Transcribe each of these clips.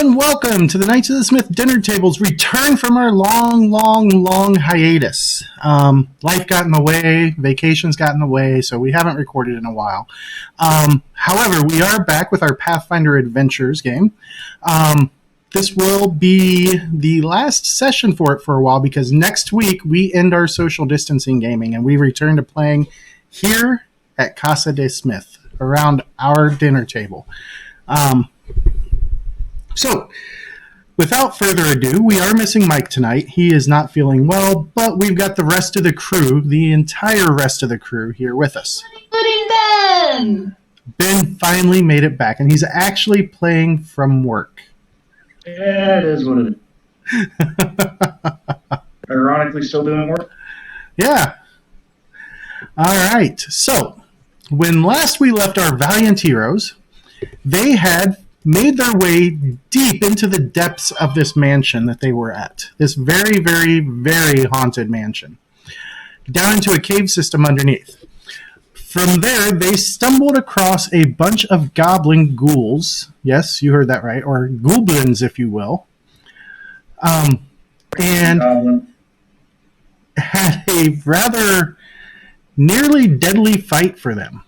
and welcome to the Knights of the Smith Dinner Table's return from our long hiatus. Life got in the way, vacations got in the way, so we haven't recorded in a while. However, we are back with our Pathfinder Adventures game. This will be the last session for it for a while because next week we end our social distancing gaming and we return to playing here at Casa de Smith around our dinner table. So, without further ado, we are missing Mike tonight. He is not feeling well, but we've got the rest of the crew, the entire rest of the crew here with us. Including Ben! Ben finally made it back, and he's actually playing from work. Yeah, it is what it is. Ironically, still doing work? Yeah. All right. So, when last we left our valiant heroes, they had made their way deep into the depths of this mansion that they were at. This very, very, very haunted mansion. Down into a cave system underneath. From there, they stumbled across a bunch of goblin ghouls. Yes, you heard that right. Or goblins, if you will. And had a rather nearly deadly fight for them.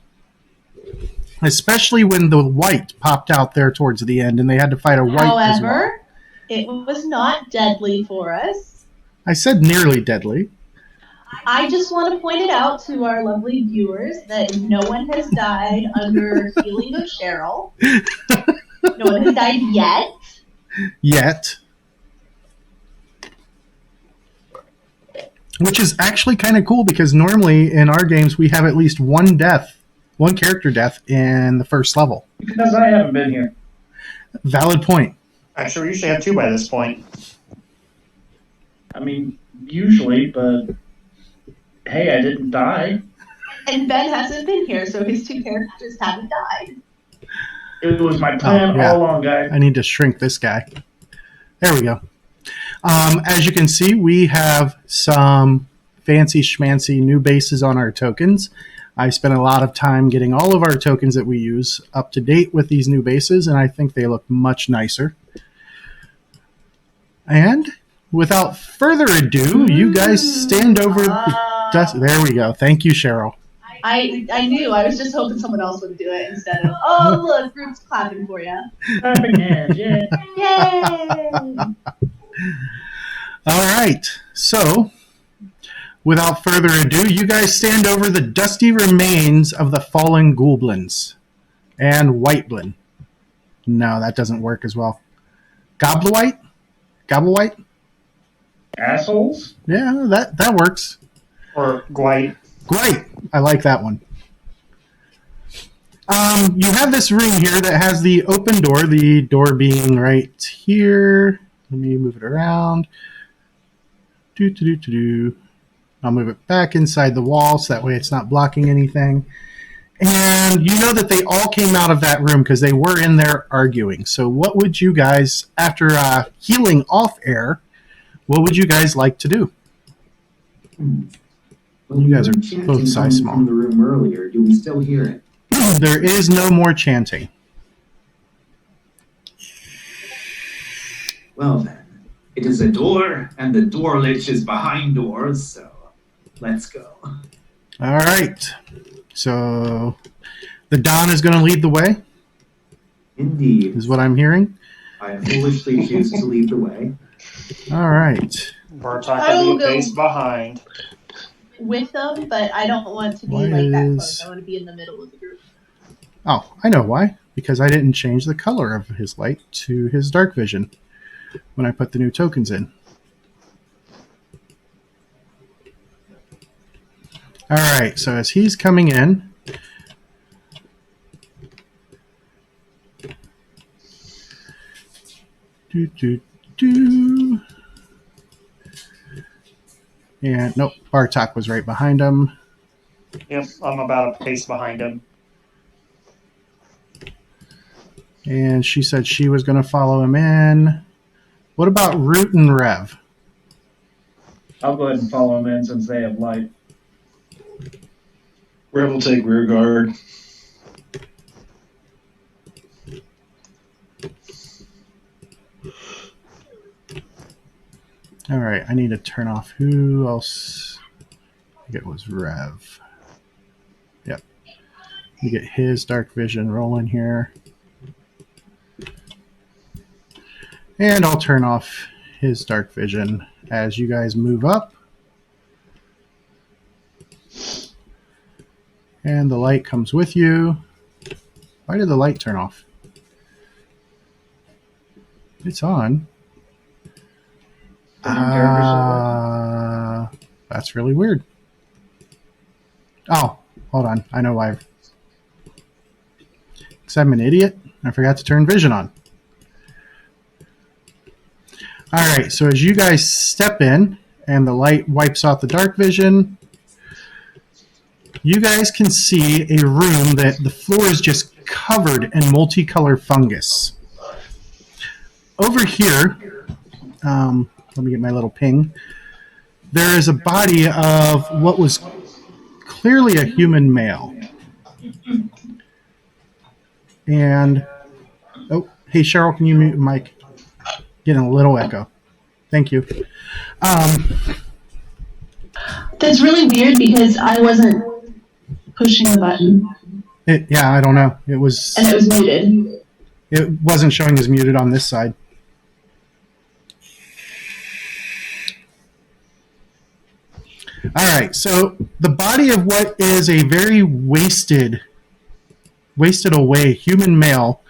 Especially when the white popped out there towards the end and they had to fight a white as well. However, it was not deadly for us. I said nearly deadly. I just want to point it out to our lovely viewers that no one has died under healing of Cheryl. No one has died yet. Yet. Which is actually kind of cool because normally in our games we have at least one character death in the first level. Because I haven't been here. Valid point. Actually, we usually have 2 by this point. I mean, usually, but hey, I didn't die. And Ben hasn't been here, so his 2 characters haven't died. It was my plan all along, guys. I need to shrink this guy. There we go. As you can see, we have some fancy schmancy new bases on our tokens. I spent a lot of time getting all of our tokens that we use up to date with these new bases, and I think they look much nicer. And without further ado, you guys stand over the dust. There we go. Thank you, Cheryl. I knew. I was just hoping someone else would do it instead of, oh, look, group's clapping for you. Clapping hands, yeah. Yay! All right. So, without further ado, you guys stand over the dusty remains of the fallen goblins. And whiteblin. No, that doesn't work as well. Goblewhite? Gobblewhite? Assholes? Yeah, that works. Or Gwite. Great. I like that one. You have this room here that has the open door, the door being right here. Let me move it around. I'll move it back inside the wall so that way it's not blocking anything. And you know that they all came out of that room because they were in there arguing. So what would you guys, after healing off air, what would you guys like to do? Well, You guys are chanting both size coming small. From the room earlier, do we still hear it? There is no more chanting. Well then, it is a door, and the door lich is behind doors, so let's go. All right. So the Don is going to lead the way, Indeed, is what I'm hearing. I foolishly choose to lead the way. All right. Bartok I will will be go. a pace behind. With them, but I don't want to be Why like that is- close. I want to be in the middle of the group. Oh, I know why. Because I didn't change the color of his light to his dark vision when I put the new tokens in. All right, so as he's coming in, and nope, Bartok was right behind him. Yep, I'm about a pace behind him. And she said she was going to follow him in. What about Root and Rev? I'll go ahead and follow them in since they have light. Rev will take rear guard. All right, I need to turn off who else. I think it was Rev. Yep. You get his dark vision rolling here. And I'll turn off his dark vision as you guys move up. And the light comes with you. Why did the light turn off? It's on. That's really weird. Oh, hold on. I know why. Because I'm an idiot. I forgot to turn vision on. All right, so as you guys step in and the light wipes out the dark vision, you guys can see a room that the floor is just covered in multicolored fungus. Over here, let me get my little ping. There is a body of what was clearly a human male. And, oh, hey, Cheryl, can you mute your mic? Getting a little echo. Thank you. That's really weird because I wasn't pushing the button. Yeah, I don't know. It was. And it was muted. It wasn't showing as muted on this side. All right, so the body of what is a very wasted away human male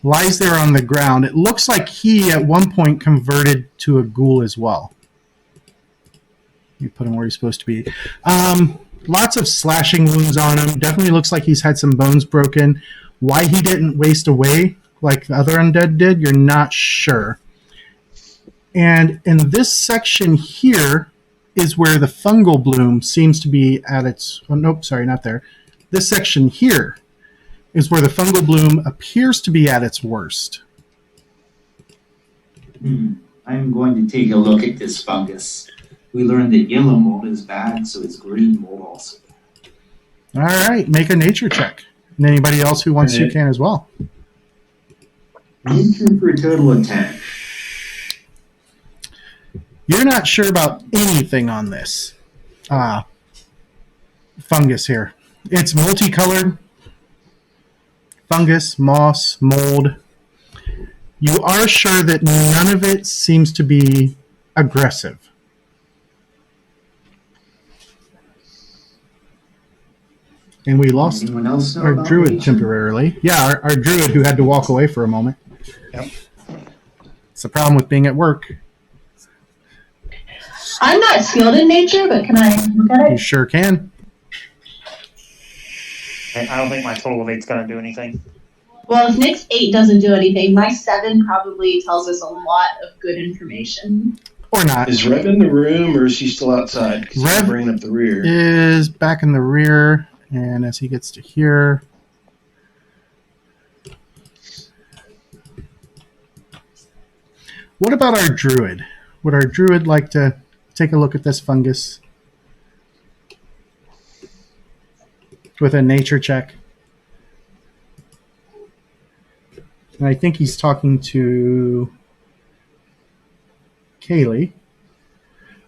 lies there on the ground. It looks like he at one point converted to a ghoul as well. Let me put him where he's supposed to be. Lots of slashing wounds on him. Definitely looks like he's had some bones broken. Why he didn't waste away like the other undead did, you're not sure. And in this section here is where the fungal bloom seems to be at its... Oh, nope, sorry, not there. This section here is where the fungal bloom appears to be at its worst. I'm going to take a look at this fungus. We learned that yellow mold is bad, so is green mold also. All right, make a nature check. And anybody else who wants to can as well. Nature for a total of 10. You're not sure about anything on this fungus here. It's multicolored. Fungus, moss, mold. You are sure that none of it seems to be aggressive. And we lost Anyone else know our about druid nature? temporarily. Yeah, our druid who had to walk away for a moment. Yep. It's the problem with being at work. I'm not skilled in nature, but can I look at You it? sure can. I don't think my total of 8's going to do anything. Well, if Nick's 8 doesn't do anything, my 7 probably tells us a lot of good information. Or not. Is Rev in the room or is she still outside? 'Cause Rev he's bringing up the rear. Is back in the rear, and as he gets to here... What about our druid? Would our druid like to take a look at this fungus with a nature check? And I think he's talking to Kaylee.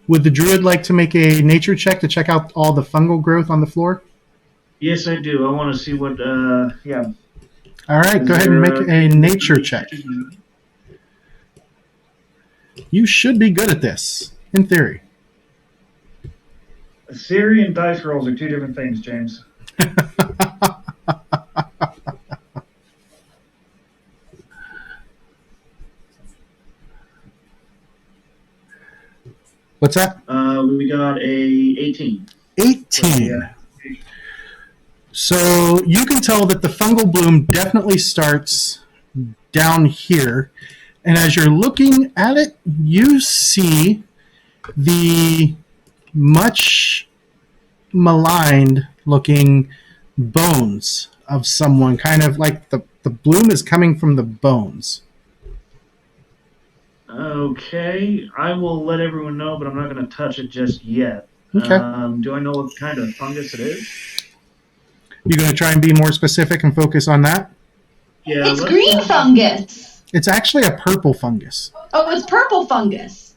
Would the druid like to make a nature check to check out all the fungal growth on the floor? Yes, I do. I want to see what, yeah. All right, Is go ahead and there, make a nature check. You should be good at this, in theory. Syrian dice rolls are two different things, James. What's that? We got a 18. 18. Yeah. So you can tell that the fungal bloom definitely starts down here. And as you're looking at it, you see the much maligned looking bones of someone, kind of like the bloom is coming from the bones. Okay, I will let everyone know, but I'm not going to touch it just yet. Okay. Do I know what kind of fungus it is? You're going to try and be more specific and focus on that? Yeah, It's green fungus. It's actually a purple fungus. Oh, it's purple fungus.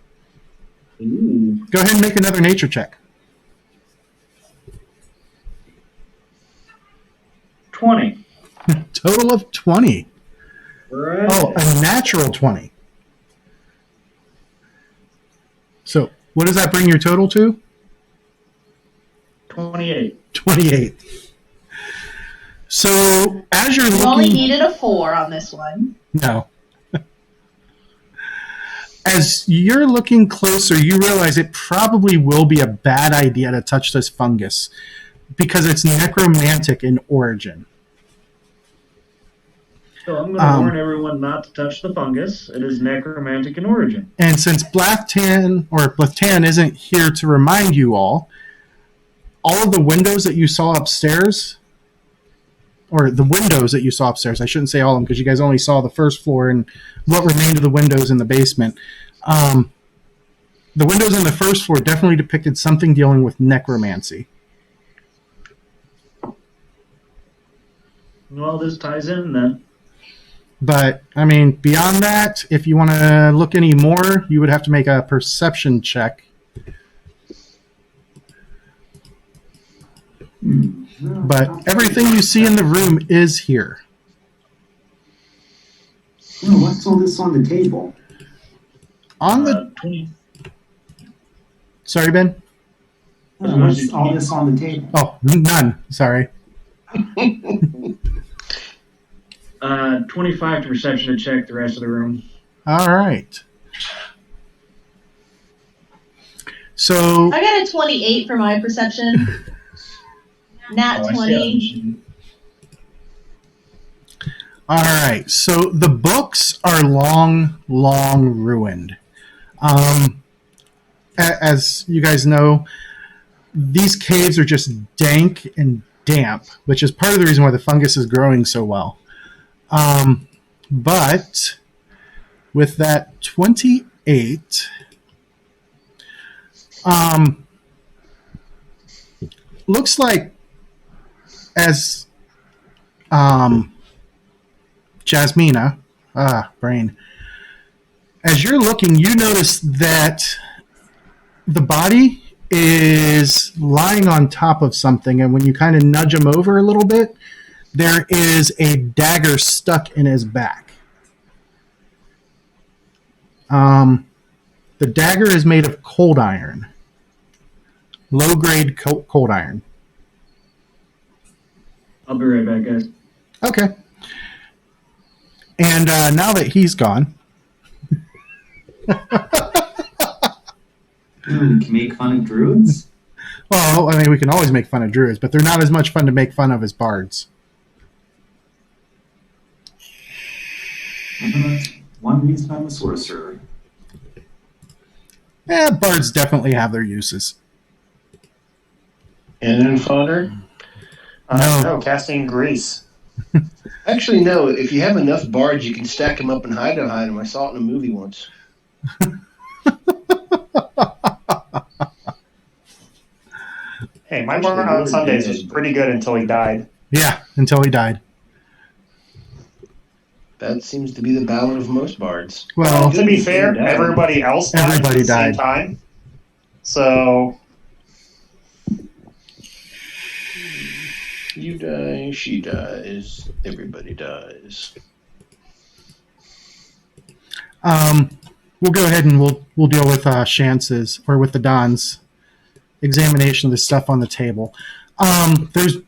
Ooh. Go ahead and make another nature check. 20. Total of 20. Right. Oh, a natural 20. So what does that bring your total to? 28. 28. So as you're You only looking... needed a 4 on this one. No. As you're looking closer, you realize it probably will be a bad idea to touch this fungus because it's necromantic in origin. So I'm going to warn everyone not to touch the fungus. It is necromantic in origin. And since Blathtan isn't here to remind you all of the windows that you saw upstairs, or the windows that you saw upstairs, I shouldn't say all of them because you guys only saw the first floor and what remained of the windows in the basement. The windows on the first floor definitely depicted something dealing with necromancy. Well, this ties in then. But, I mean, beyond that, if you want to look any more, you would have to make a perception check. But everything you see in the room is here. Oh, what's all this on the table? On the... 20. Sorry, Ben? What's all this on the table? Oh, none. Sorry. 25 to perception to check the rest of the room. All right. So... I got a 28 for my perception. Nat 20. All right, so the books are long ruined. As you guys know, these caves are just dank and damp, which is part of the reason why the fungus is growing so well. But with that 28, looks like as Jasmina, brain. As you're looking, you notice that the body is lying on top of something, and when you kind of nudge him over a little bit, there is a dagger stuck in his back. The dagger is made of cold iron. Low-grade cold iron. I'll be right back, guys. Okay. And now that he's gone... We can make fun of druids? Well, I mean, we can always make fun of druids, but they're not as much fun to make fun of as bards. One reason I'm a sorcerer. Bards definitely have their uses. And then fodder? No, casting grease. Actually, no. If you have enough bards, you can stack them up and hide them. I saw it in a movie once. Hey, my bard on Sundays was pretty good until he died. Yeah, until he died. That seems to be the ballad of most bards. Well, To be fair, everybody else died Everybody at the same died. time. So, You die, she dies, everybody dies. we'll go ahead and we'll deal with Chance's, or with the Don's examination of the stuff on the table. There's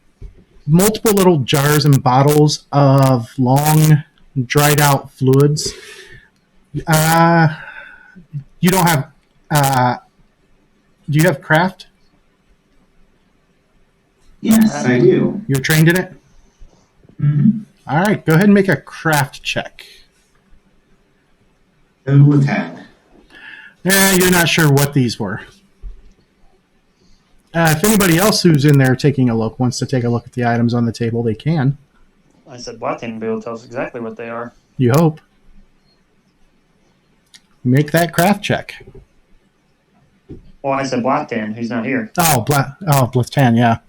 multiple little jars and bottles of long, dried out fluids. You don't have... do you have craft? Yes, I do. You're trained in it? Mm-hmm. All right, go ahead and make a craft check. Total of 10. You're not sure what these were. If anybody else who's in there taking a look wants to take a look at the items on the table, they can. I said Blackton will be able to tell us exactly what they are. You hope. Make that craft check. Well, I said Blackton, who's not here. Blathtan, yeah.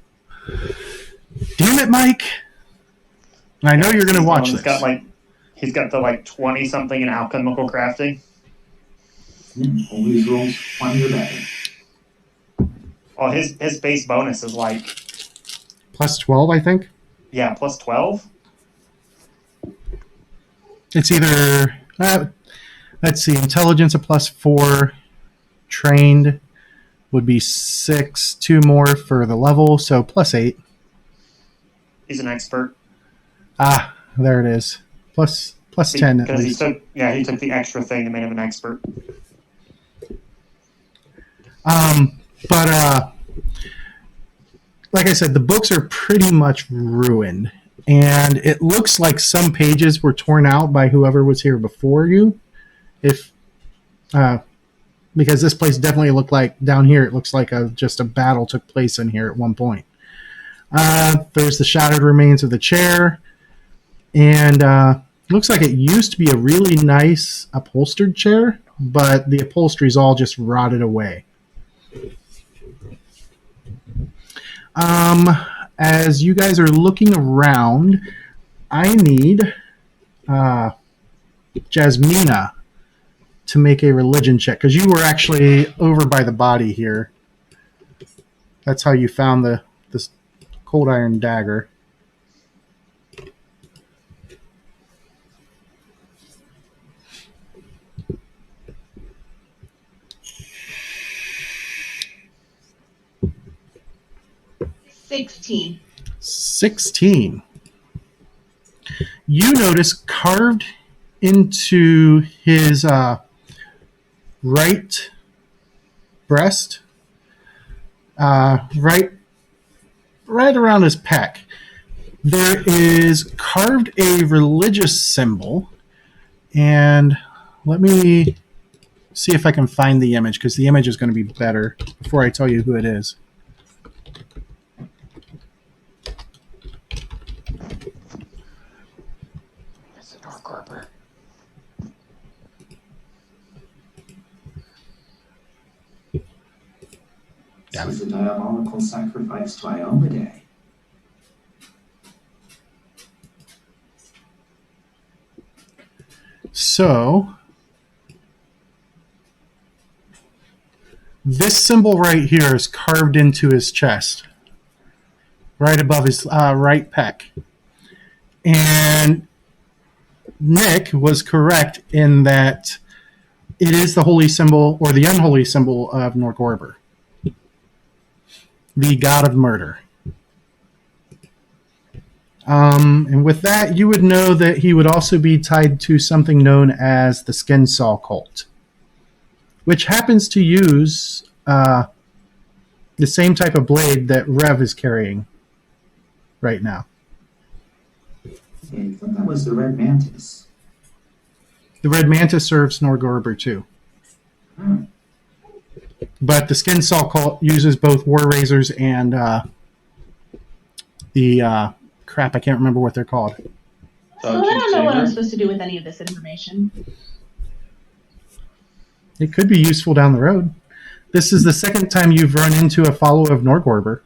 Damn it, Mike. I know you're going to watch this. He's got the 20 something in alchemical crafting. Yeah, always rolls 20 or better. Well, his base bonus is like, Plus 12, I think. yeah, plus 12. It's either, let's see, intelligence a plus 4, trained would be 6, 2 more for the level, so plus 8. He's an expert. Ah, there it is. Plus 10 at Because least. he took the extra thing that made him an expert. But like I said, the books are pretty much ruined, and it looks like some pages were torn out by whoever was here before you. If because this place definitely looked like, down here, it looks like just a battle took place in here at one point. There's the shattered remains of the chair, and looks like it used to be a really nice upholstered chair, but the upholstery's all just rotted away. As you guys are looking around, I need Jasmina to make a religion check, because you were actually over by the body here. That's how you found this cold iron dagger. $16. 16. You notice carved into his right breast, right around his pec, there is carved a religious symbol. And let me see if I can find the image, because the image is going to be better before I tell you who it is. This was a diabolical sacrifice to Iomedae. So, this symbol right here is carved into his chest, right above his right pec. And Nick was correct in that it is the holy symbol, or the unholy symbol, of Norgorber, the god of murder. And with that, you would know that he would also be tied to something known as the Skin Saw cult, which happens to use the same type of blade that Rev is carrying right now. I thought that was the Red Mantis. The Red Mantis serves Norgorber too. Hmm. But the Skin Saw cult uses both War Razors and the crap, I can't remember what they're called. So I don't know what I'm supposed to do with any of this information. It could be useful down the road. This is the second time you've run into a follower of Norgorber.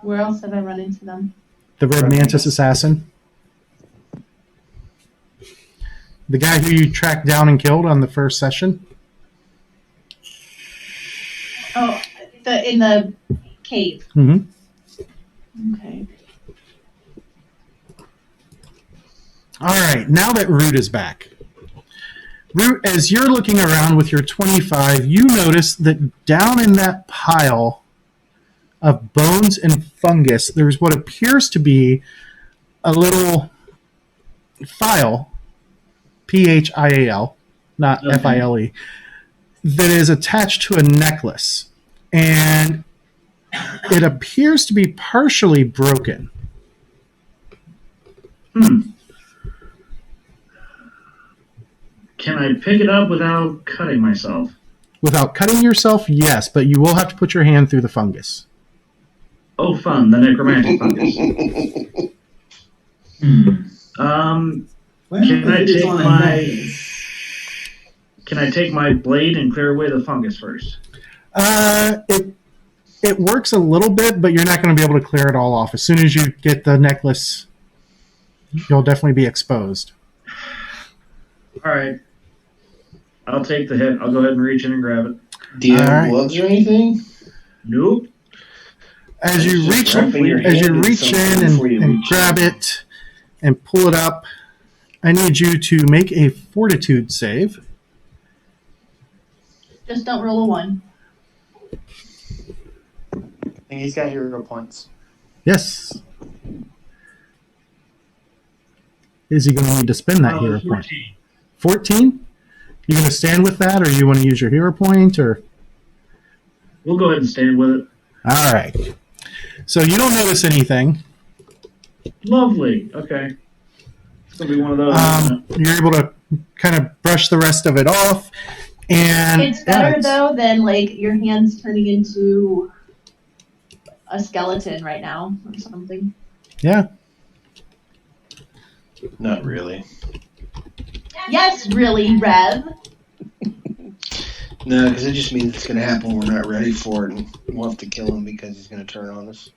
Where else have I run into them? The Red Mantis assassin. The guy who you tracked down and killed on the first session. Oh, in the cave. Mm-hmm. Okay. All right, now that Root is back. Root, as you're looking around with your 25, you notice that down in that pile of bones and fungus, there's what appears to be a little file, Phial, not Okay. File, that is attached to a necklace. And it appears to be partially broken. Can I pick it up without cutting myself? Without cutting yourself, yes, but you will have to put your hand through the fungus. Oh, fun, the necromantic fungus. Well, Can I if it's take on a my- necklace- Can I take my blade and clear away the fungus first? It works a little bit, but you're not going to be able to clear it all off. As soon as you get the necklace, you'll definitely be exposed. All right. I'll take the hit. I'll go ahead and reach in and grab it. Do you have All right. gloves or anything? Nope. As you Just reach wrapping your as you hand in reach something in before you and reach grab in. it and pull it up, I need you to make a fortitude save. Just don't roll a 1. And he's got hero points. Yes. Is he going to need to spend that hero point? 14? You going to stand with that, or you want to use your hero point, or? We'll go ahead and stand with it. All right. So you don't notice anything. Lovely. Okay. It's going to be one of those. isn't it? You're able to kind of brush the rest of it off, and It's better, though, than, like, your hands turning into a skeleton right now or something. Yeah. Not really. Yes, really, Rev. No, because it just means it's going to happen when we're not ready for it, and we'll have to kill him because he's going to turn on us.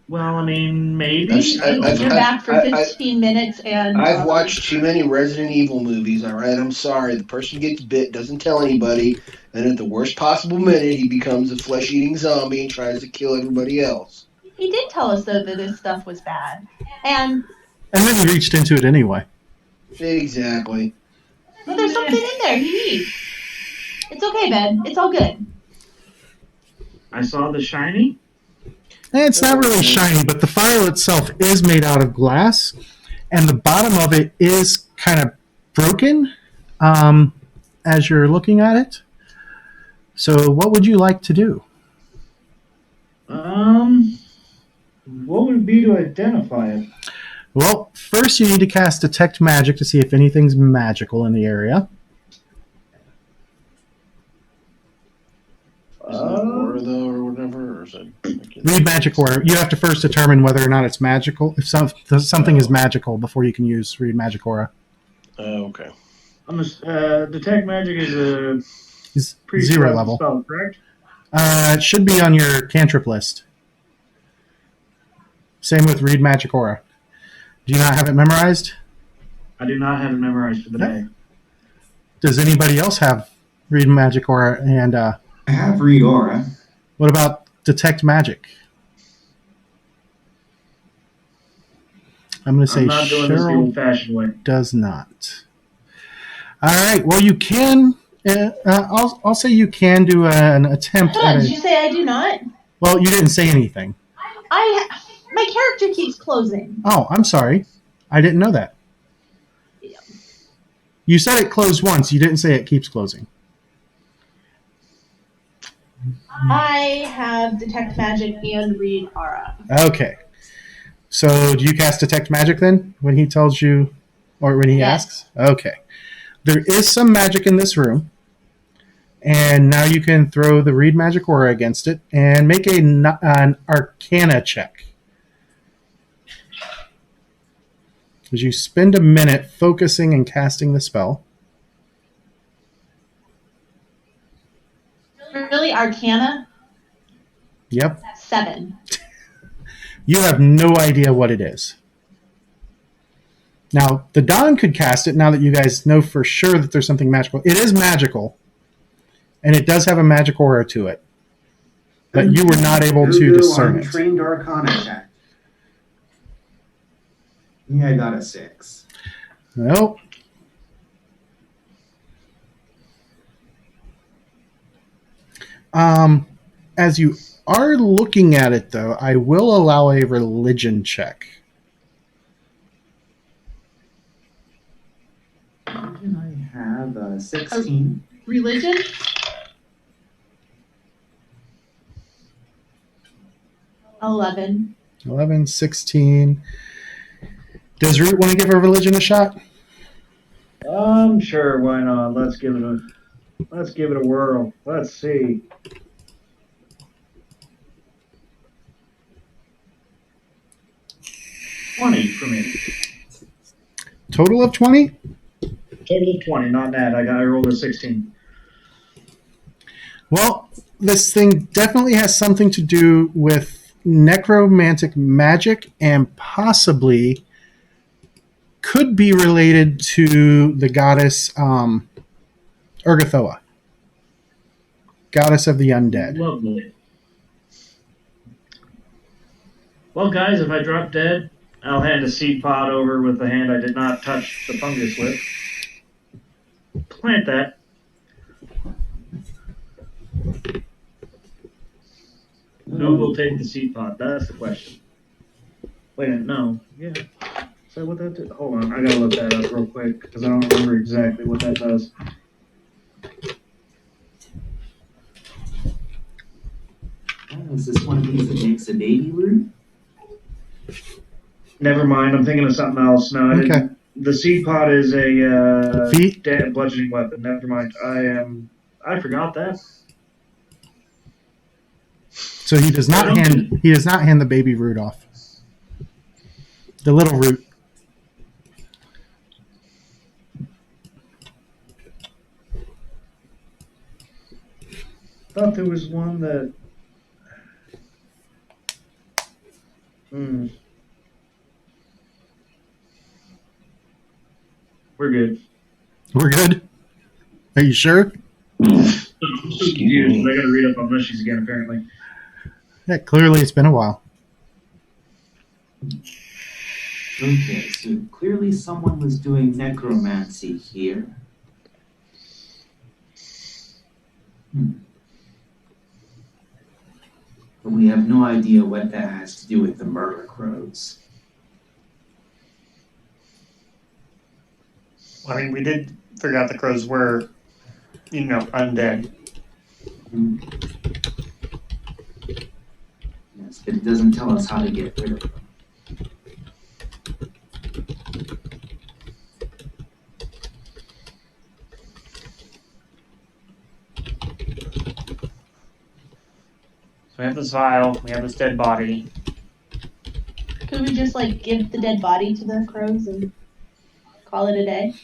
Well, I mean, maybe. You're back for 15 minutes, and I've watched too many Resident Evil movies, all right? I'm sorry. The person gets bit, doesn't tell anybody, and at the worst possible minute, he becomes a flesh-eating zombie and tries to kill everybody else. He did tell us, though, that this stuff was bad. And then he reached into it anyway. Exactly. well, there's something in there you need. It's okay, Ben. It's all good. I saw the shiny. It's not really shiny, but the file itself is made out of glass, and the bottom of it is kind of broken as you're looking at it. So what would you like to do? What would it be to identify it? Well, first you need to cast Detect Magic to see if anything's magical in the area. Is that aura, though, or whatever? Or is it... Read Magic Aura. You have to first determine whether or not it's magical. If something is magical before you can use Read Magic Aura. Oh, okay. Detect Magic is a It's pretty 0 level. spell, correct? It should be on your cantrip list. Same with Read Magic Aura. Do you not have it memorized? I do not have it memorized for the day. Does anybody else have Read Magic Aura? And I have Read Aura. what about Detect Magic? I'm going to say I'm not doing this the Cheryl old-fashioned way. does not. All right. Well, you can. I'll say you can do an attempt Hold on, at did it. you say I do not? Well, you didn't say anything. My character keeps closing. Oh, I'm sorry. I didn't know that. Yeah. You said it closed once. You didn't say it keeps closing. I have Detect Magic and Read Aura. Okay. So do you cast Detect Magic then when he tells you, or when he Yes. asks? Okay. There is some magic in this room, and now you can throw the Read Magic Aura against it and make an Arcana check. As you spend a minute focusing and casting the spell. Really, Arcana? Yep. 7. You have no idea what it is. Now, the Don could cast it now that you guys know for sure that there's something magical. It is magical, and it does have a magic aura to it. But you were not able to discern it. Untrained Arcana check. Yeah, I got a 6. Nope. As you are looking at it, though, I will allow a religion check. And I have a 16. Religion? $11. 11, 16. Does Root want to give a religion a shot? Sure, why not? Let's give it a whirl. Let's see. $20 for me. Total of 20? Total of 20, not that. I rolled a 16. Well, this thing definitely has something to do with necromantic magic and possibly could be related to the goddess Urgathoa, goddess of the undead. Lovely. Well, guys, if I drop dead, I'll hand a seed pod over with the hand I did not touch the fungus with. Plant that. Who will take the seed pod? That's the question. Wait a minute, no. Yeah. Is that what that did? Hold on, I gotta look that up real quick because I don't remember exactly what that does. Oh, is this one of these that makes a baby root? Never mind, I'm thinking of something else. No, I Okay. didn't. The seed pod is a Feet? bludgeoning weapon. Never mind. I forgot that. So he does not hand the baby root off. The little root. Thought there was one that. We're good. We're good? Are you sure? Confused, but I gotta read up on mushies again, apparently. Yeah, clearly it's been a while. Okay, so clearly someone was doing necromancy here. But we have no idea what that has to do with the murder crows. I mean, we did figure out the crows were, undead. Yes, but it doesn't tell us how to get rid of them. So we have this vial, we have this dead body. Could we just give the dead body to the crows and call it a day?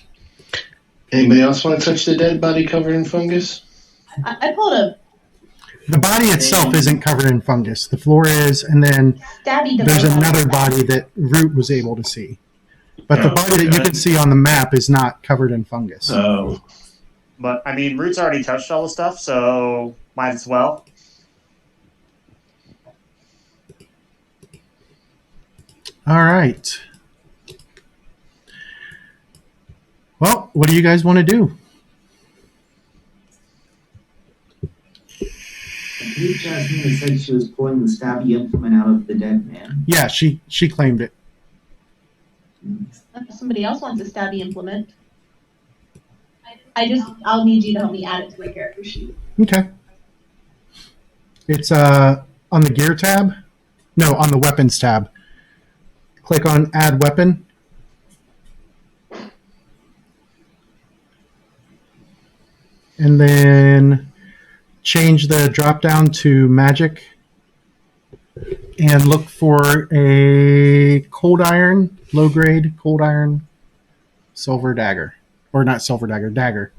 Anybody else want to touch the dead body covered in fungus? I pulled a The body itself isn't covered in fungus. The floor is, and then stabby there's device. another body that Root was able to see. But the Oh, body that you can see on the map is not covered in fungus. Oh. But, I mean, Root's already touched all the stuff, so might as well. All right. Well, what do you guys want to do? I believe Jasmine said she was pulling the stabby implement out of the dead man. Yeah, she claimed it. If somebody else wants a stabby implement, I'll need you to help me add it to my character sheet. Okay. It's on the gear tab. No, on the weapons tab. Click on add weapon. And then change the drop down to magic and look for a cold iron, low grade cold iron silver dagger. Or not silver dagger, dagger.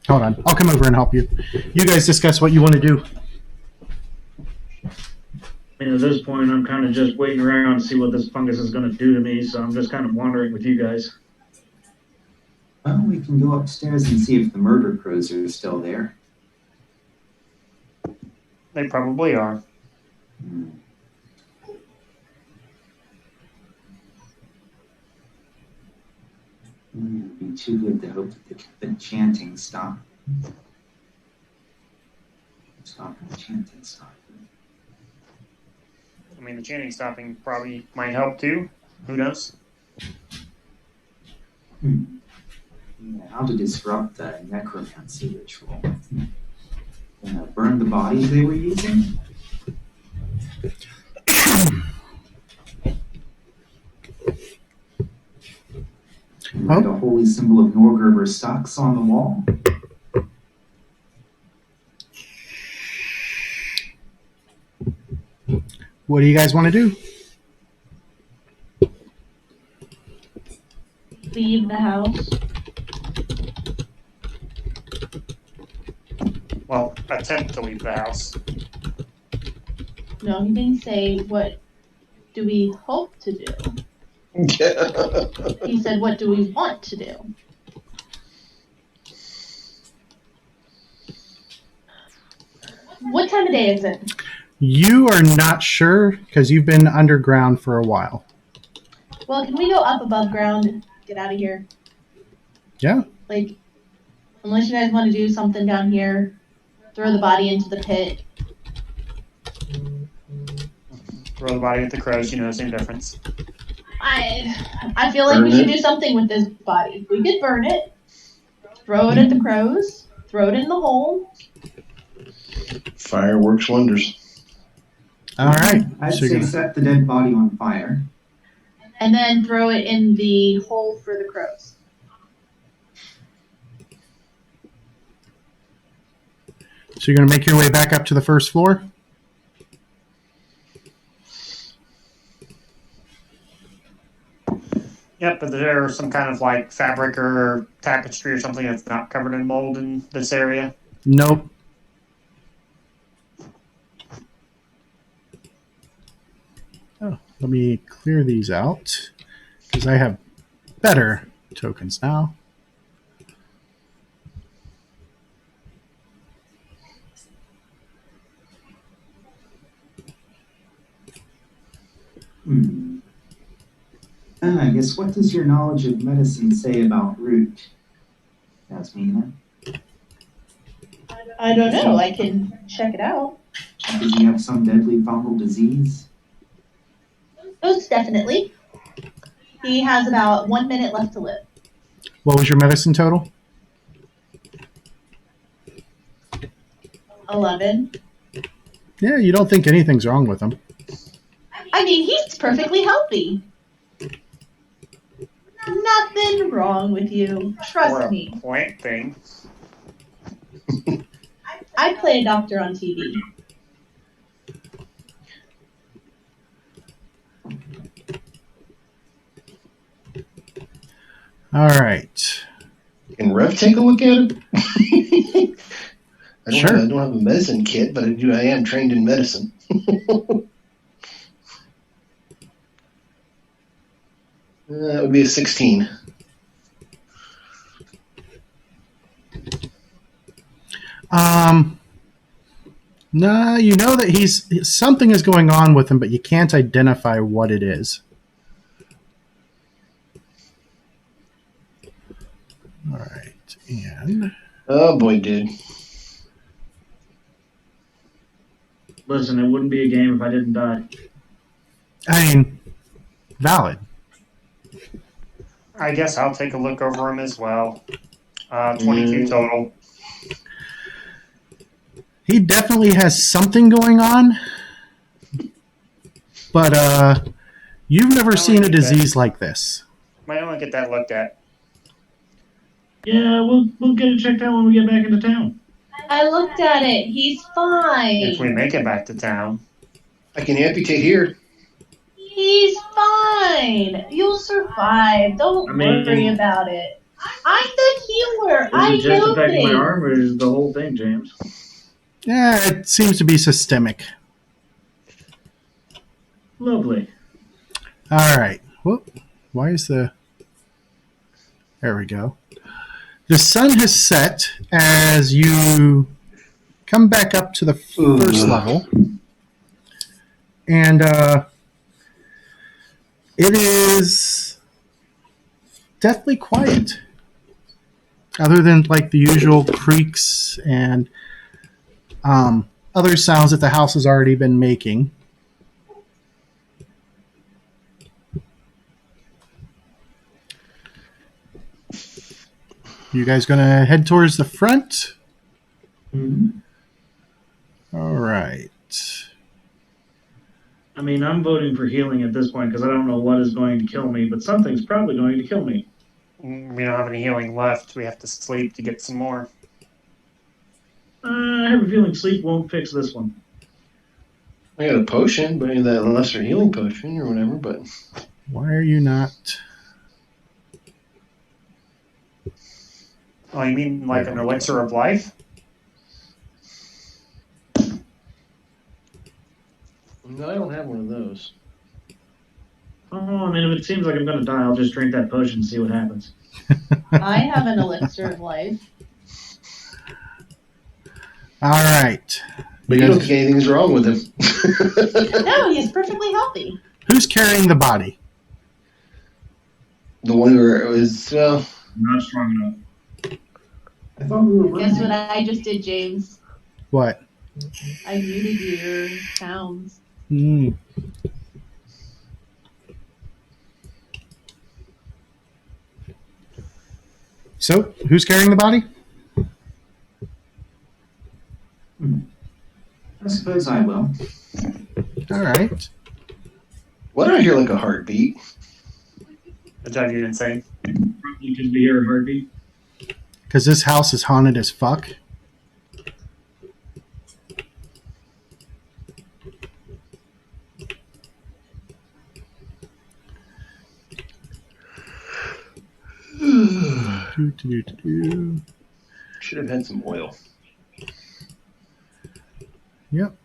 Hold on. I'll come over and help you. You guys discuss what you want to do. I mean, at this point, I'm kind of just waiting around to see what this fungus is going to do to me, so I'm just kind of wandering with you guys. Well, we can go upstairs and see if the murder crows are still there. They probably are. It would be too good to hope that the chanting stop. Stop the chanting stop. I mean, the chanting stopping probably might help too. Who knows? Yeah, how to disrupt the necromancy ritual. Burn the bodies they were using? Write a holy symbol of Norgerber stocks on the wall? What do you guys want to do? Leave the house. Well, attempt to leave the house. No, he didn't say what do we hope to do. He said what do we want to do. What time of day is it? You are not sure because you've been underground for a while. Well, can we go up above ground? Get out of here. Yeah. Like, unless you guys want to do something down here, throw the body into the pit. Throw the body at the crows, same difference. I feel like we should do something with this body. We could burn it, throw it at the crows, throw it in the hole. Fire works wonders. All right. I'd So you're say gonna- set the dead body on fire. And then throw it in the hole for the crows. So you're going to make your way back up to the first floor? Yep, but there's some kind of like fabric or tapestry or something that's not covered in mold in this area. Nope. Oh, let me clear these out because I have better tokens now. I guess what does your knowledge of medicine say about root, Yasmina? I don't know. I can check it out. Does he have some deadly fungal disease? Most definitely. He has about 1 minute left to live. What was your medicine total? 11. Yeah, you don't think anything's wrong with him. I mean, he's perfectly healthy. Nothing wrong with you. Or Trust a me. plant thing. I play a doctor on TV. All right. Can Rev take a look at it? Sure. I don't have a medicine kit, but I am trained in medicine. That would be a 16. No, you know that something is going on with him, but you can't identify what it is. All right, and Oh boy, dude. Listen, it wouldn't be a game if I didn't die. I mean, valid. I guess I'll take a look over him as well. 22 total. He definitely has something going on, but you've never seen a disease like this. Might want to get that looked at. Yeah, we'll get it checked out when we get back into town. I looked at it. He's If we fine. make it back to town. I can amputate here. He's fine. You'll survive. Don't I mean- worry about it. I'm the healer. Is I it just know affecting my things. arm, or is it the whole thing, James? Yeah, it seems to be systemic. Lovely. All right. Whoop. Why is the... There we go. The sun has set as you come back up to the first level. And it is deathly quiet. Other than like the usual creaks and other sounds that the house has already been making. You guys gonna head towards the front? Mm-hmm. All right. I mean, I'm voting for healing at this point because I don't know what is going to kill me, but something's probably going to kill me. We don't have any healing left. We have to sleep to get some more. I have a feeling sleep won't fix this one. I got a potion, but that lesser healing potion or whatever, but Why are you not? Oh, you mean like an elixir of life? No, I don't have one of those. Oh, I mean, if it seems like I'm going to die, I'll just drink that potion and see what happens. I have an elixir of life. All right. But you don't think anything's wrong with him. No, he's perfectly healthy. Who's carrying the body? The one who was, well... Not strong enough. I thought we were Guess what running. I just did, James? What? I muted your sounds. Hmm. So, who's carrying the body? I suppose I will. All right. Why do I hear like a heartbeat? The judge you didn't say. Probably because we hear a heartbeat. Because this house is haunted as fuck. Should have had some oil. Yep.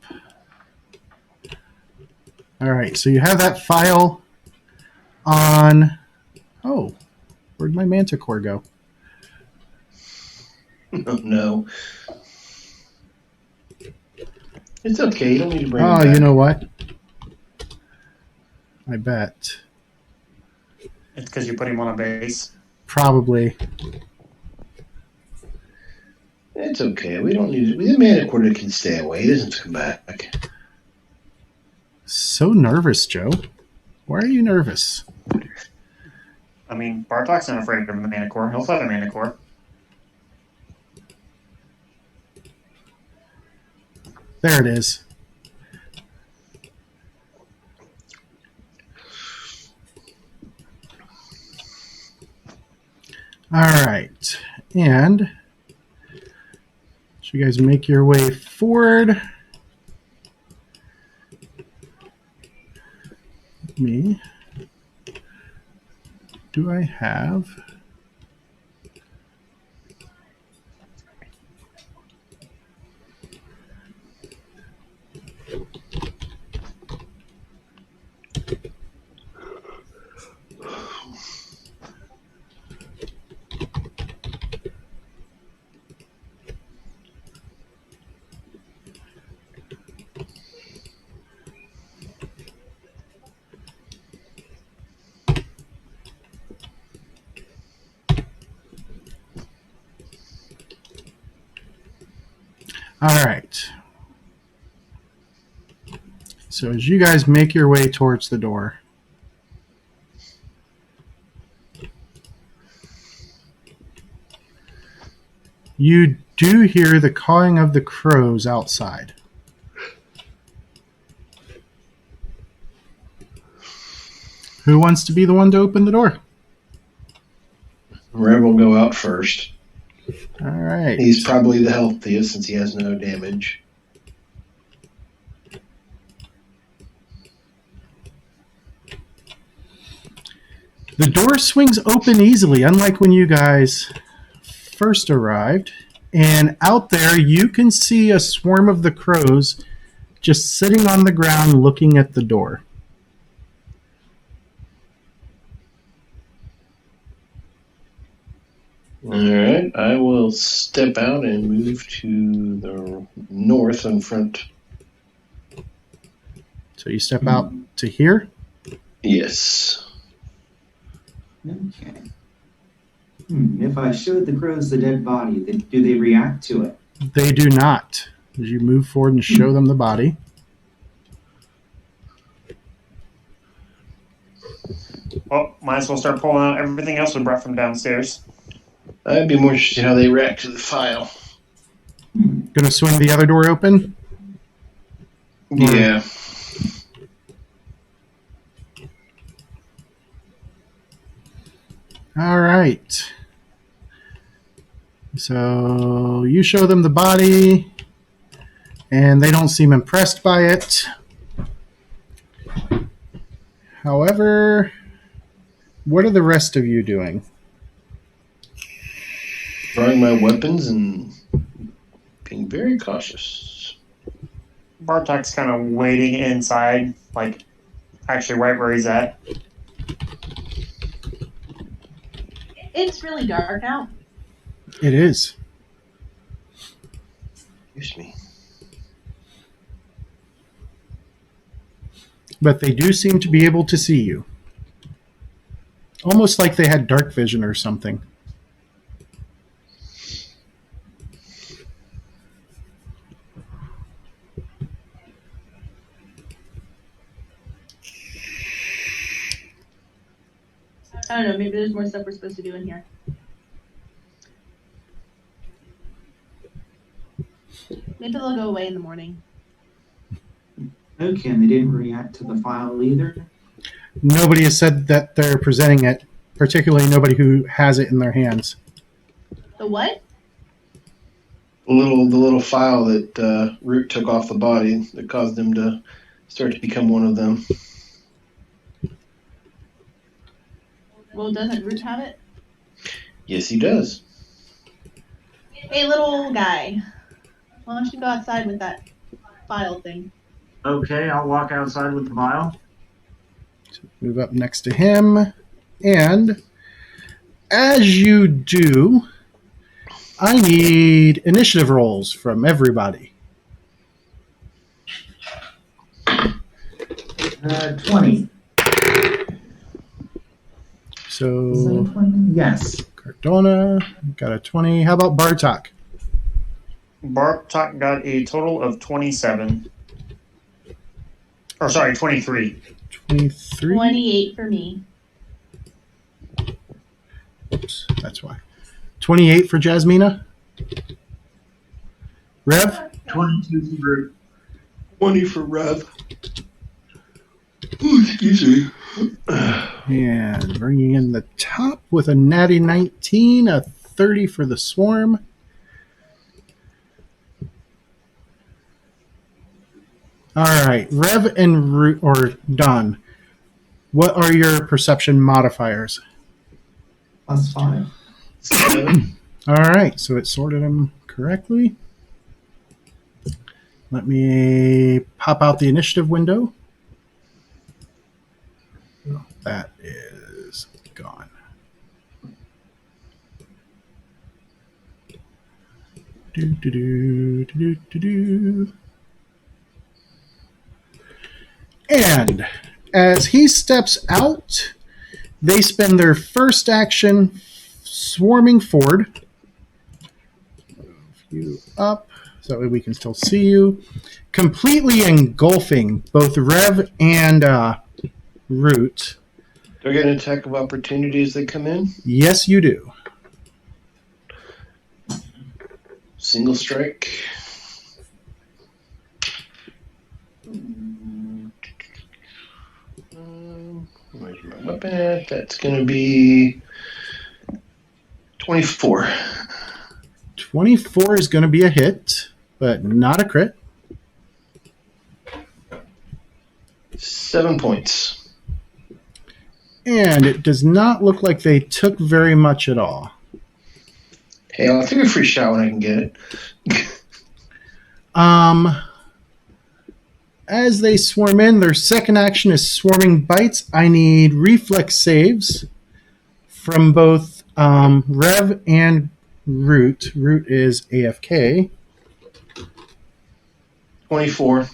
All right, so you have that file on... Oh, where'd my manticore go? Oh, no. It's okay. You don't need to bring it Oh, back. you know what? I bet. It's because you put him on a base. Probably. It's okay. We don't need it. The Manicorder can stay away. He doesn't come back. So nervous, Joe. Why are you nervous? I mean, Bartok's not afraid of the Manicore. He'll fight a Manicore. There it is. All right. And so you guys make your way forward. Me. Do I have... All right. So as you guys make your way towards the door, you do hear the cawing of the crows outside. Who wants to be the one to open the door? Red will go out first. All right. He's probably the healthiest since he has no damage. The door swings open easily, unlike when you guys first arrived. And out there, you can see a swarm of the crows just sitting on the ground looking at the door. Alright, I will step out and move to the north in front. So you step out to here. Yes. Okay. If I showed the crows the dead body, do they react to it? They do not. As you move forward and show them the body. Well, might as well start pulling out everything else we brought from downstairs. I'd be more interested in how they react to the file. Gonna swing the other door open? Yeah. All right. So you show them the body, and they don't seem impressed by it. However, what are the rest of you doing? Drawing my weapons and being very cautious. Bartok's kind of waiting inside, like actually right where he's at. It's really dark out. It is. Excuse me. But they do seem to be able to see you. Almost like they had dark vision or something. I don't know, maybe there's more stuff we're supposed to do in here. Maybe they'll go away in the morning. Okay, and they didn't react to the file either. Nobody has said that they're presenting it, particularly nobody who has it in their hands. The what? The little file that Root took off the body that caused him to start to become one of them. Well, doesn't Root have it? Yes, he does. Hey, little guy. Why don't you go outside with that file thing? Okay, I'll walk outside with the vial. Move up next to him. And as you do, I need initiative rolls from everybody. 20. So, 20? Yes. Cardona got a 20. How about Bartok? Bartok got a total of 27. Or sorry, 23. 23. 28 for me. Oops, that's why. 28 for Jasmina. Rev? 22 for Root. 20 for Rev. Ooh, excuse me. And bringing in the top with a natty 19, a 30 for the Swarm. All right, Rev and Root, or Don, what are your perception modifiers? +5. 7. All right, so it sorted them correctly. Let me pop out the initiative window. That is gone. Do. And as he steps out, they spend their first action swarming forward. Move you up so that way we can still see you. Completely engulfing both Rev and Root. Do I get an attack of opportunity as they come in? Yes, you do. Single strike. Where's my weapon at? That's going to be 24. 24 is going to be a hit, but not a crit. 7 points. And it does not look like they took very much at all. Hey, I'll take a free shot when I can get it. As they swarm in, their second action is swarming bites. I need reflex saves from both Rev and Root. Root is AFK. 24.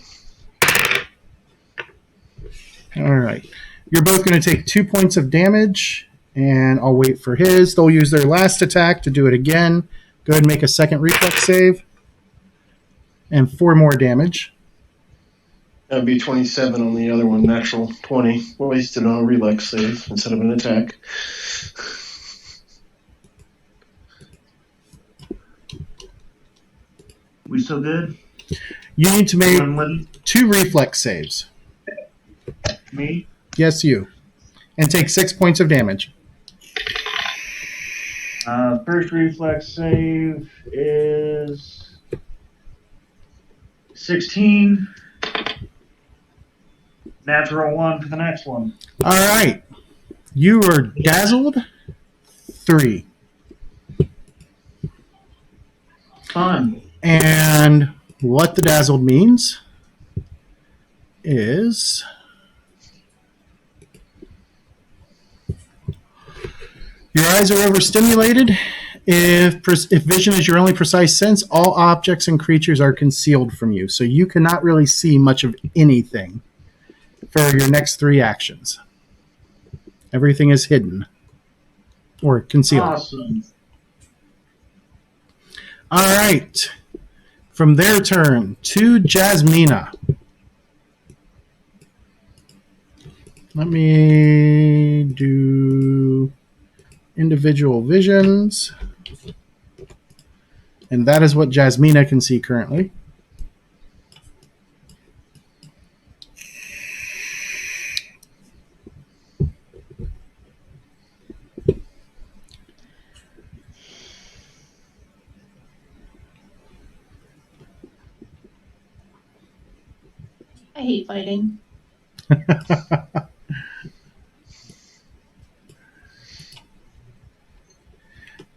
All right. You're both going to take 2 points of damage, and I'll wait for his. They'll use their last attack to do it again. Go ahead and make a second reflex save. And 4 more damage. That would be 27 on the other one, natural 20. Wasted on a reflex save instead of an attack. We still good? You need to make One with 2 reflex saves. me? Yes, you. And take 6 points of damage. First reflex save is 16. Natural 1 for the next one. All right. You are dazzled. 3. Fun. And what the dazzled means is your eyes are overstimulated. If vision is your only precise sense, all objects and creatures are concealed from you. So you cannot really see much of anything for your next 3 actions. Everything is hidden or concealed. Awesome. All right. From their turn to Jasmina. Let me do individual visions. And that is what Jasmina can see currently. I hate fighting.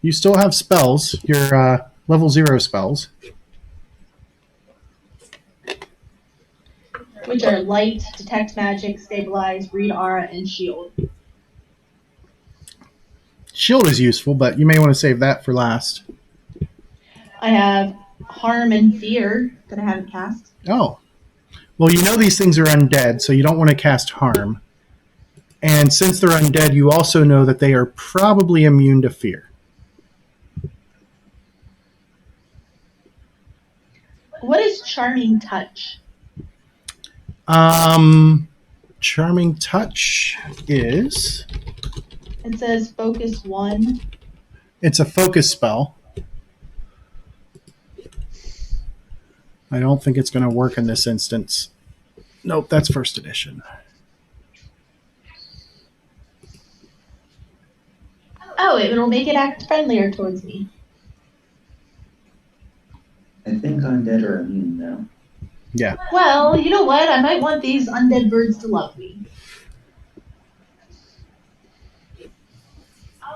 You still have spells, your level 0 spells. Which are light, detect magic, stabilize, read aura, and shield. Shield is useful, but you may want to save that for last. I have harm and fear that I haven't cast. Oh. Well, you know these things are undead, so you don't want to cast harm. And since they're undead, you also know that they are probably immune to fear. What is charming touch? Charming touch is... It says focus 1. It's a focus spell. I don't think it's going to work in this instance. Nope, that's first edition. Oh, it'll make it act friendlier towards me. I think undead are immune now. Yeah. Well, you know what? I might want these undead birds to love me.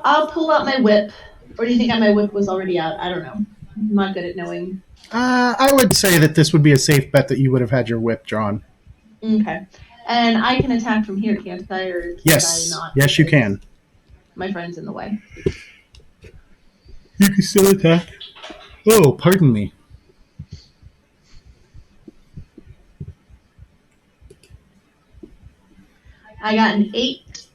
I'll pull out my whip. Or do you think my whip was already out? I don't know. I'm not good at knowing. I would say that this would be a safe bet that you would have had your whip drawn. Okay. And I can attack from here, can't I? Or can't Yes. I not? Yes, you can. My friend's in the way. You can still attack. Oh, pardon me. I got an 8.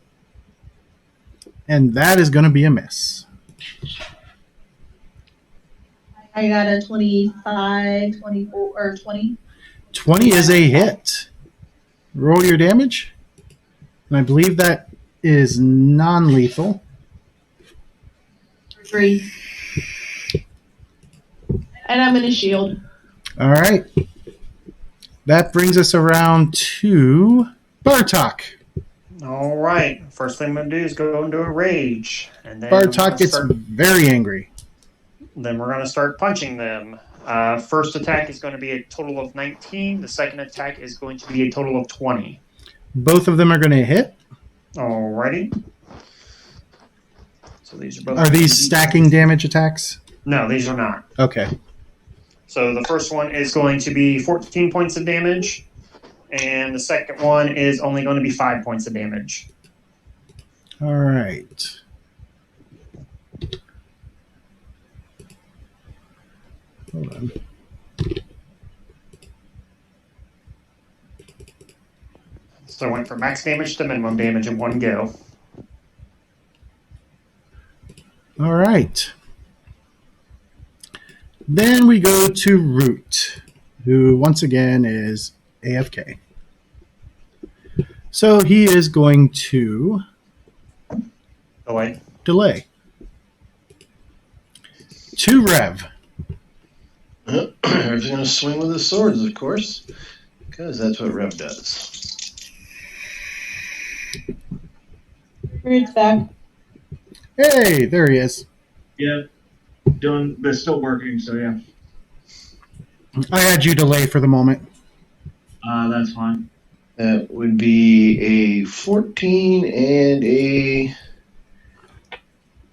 And that is going to be a miss. I got a 25, 24, or 20. 20 is a hit. Roll your damage. And I believe that is non-lethal. 3. And I'm going to shield. All right. That brings us around to Bartok. All right. First thing I'm going to do is go into a rage. And then Bartok gets very angry. Then we're going to start punching them. First attack is going to be a total of 19. The second attack is going to be a total of 20. Both of them are going to hit. Alrighty. So these are both. Are these stacking damage attacks? No, these are not. Okay. So the first one is going to be 14 points of damage, and the second one is only going to be 5 points of damage. All right. Hold on. So I went from max damage to minimum damage in one go. All right. Then we go to Root, who once again is AFK. So he is going to delay. To Rev. Rev's going to swing with his swords, of course, because that's what Rev does. Root's back. Hey, there he is. Yeah. They're still working, so yeah. I had you delay for the moment. That's fine. That would be a 14 and a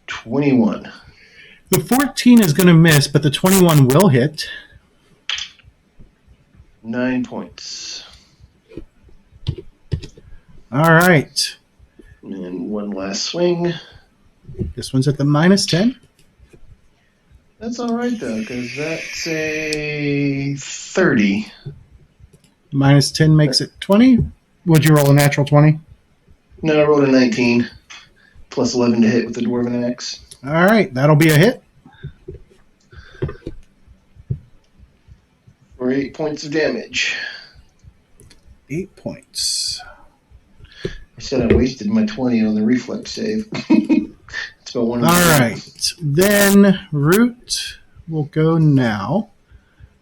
21. The 14 is going to miss, but the 21 will hit. 9 points. All right. And one last swing. This one's at the -10. That's all right though, because that's a 30. -10 makes it 20. Would you roll a natural 20? No, I rolled a 19 plus 11 to hit with the dwarven axe. All right, that'll be a hit. For 8 points of damage. 8 points. I said I wasted my 20 on the reflex save. It's about one. All right, then Root will go now.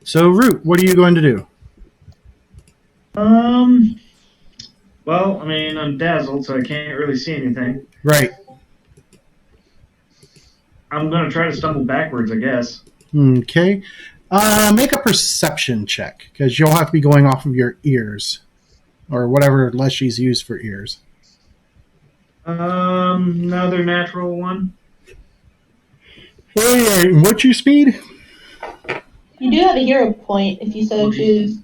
So Root, what are you going to do? Well, I mean, I'm dazzled, so I can't really see anything. Right. I'm going to try to stumble backwards, I guess. Okay. Make a perception check, because you'll have to be going off of your ears. Or whatever Leshy's used for ears. Another natural one. All right, what's your speed? You do have a hero point if you so choose.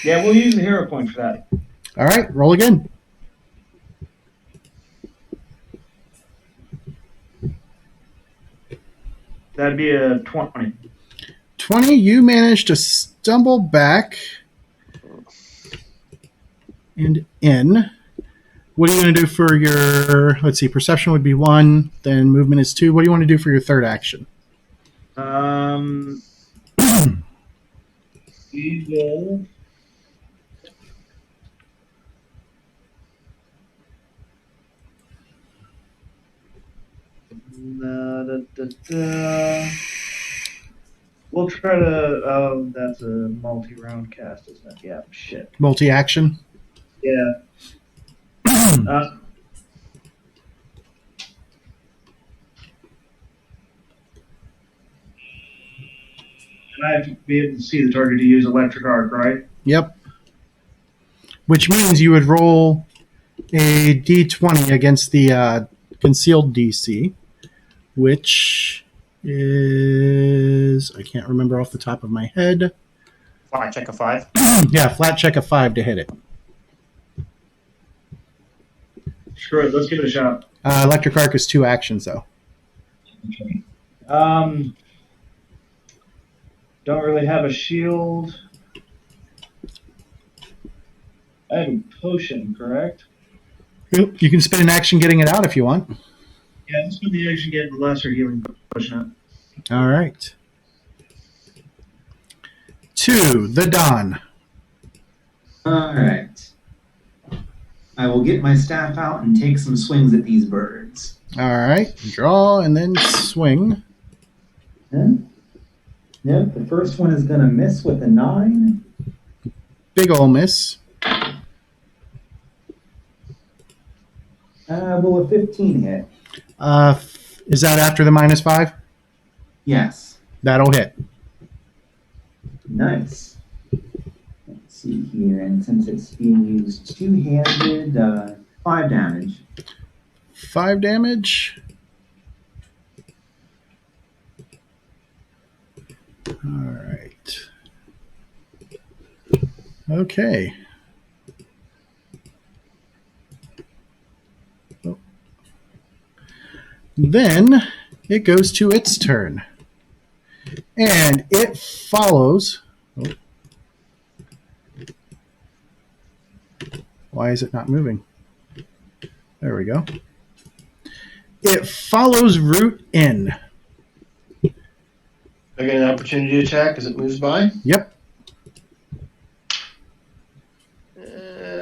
Yeah, we'll use the hero point for that. All right, roll again. That'd be a 20. 20, you managed to stumble back and in. What are you going to do for your, let's see, perception would be 1, then movement is 2. What do you want to do for your third action? We will. We'll try to. Oh, that's a multi-round cast, isn't it? Yeah. Shit. Multi-action? Yeah. And I have to be able to see the target to use electric arc, right? Yep. Which means you would roll a d20 against the concealed DC, which is, I can't remember off the top of my head. Flat check of 5. Yeah, flat check of 5 to hit it. Screw it. Let's give it a shot. Electric arc is 2 actions, though. Don't really have a shield. I have a potion, correct? Yep. You can spend an action getting it out if you want. Yeah, let's put the action get the lesser healing potion out. All right. 2, the Dawn. All right. I will get my staff out and take some swings at these birds. All right. Draw and then swing. Nope, the first one is going to miss with a 9. Big ol' miss. Will a 15 hit? Is that after the -5? Yes. That'll hit. Nice. Let's see here, and since it's being used two-handed, 5 damage. 5 damage. All right. Okay. Oh. Then it goes to its turn. And it follows. Oh. Why is it not moving? There we go. It follows Root in. I get an opportunity to attack as it moves by. Yep.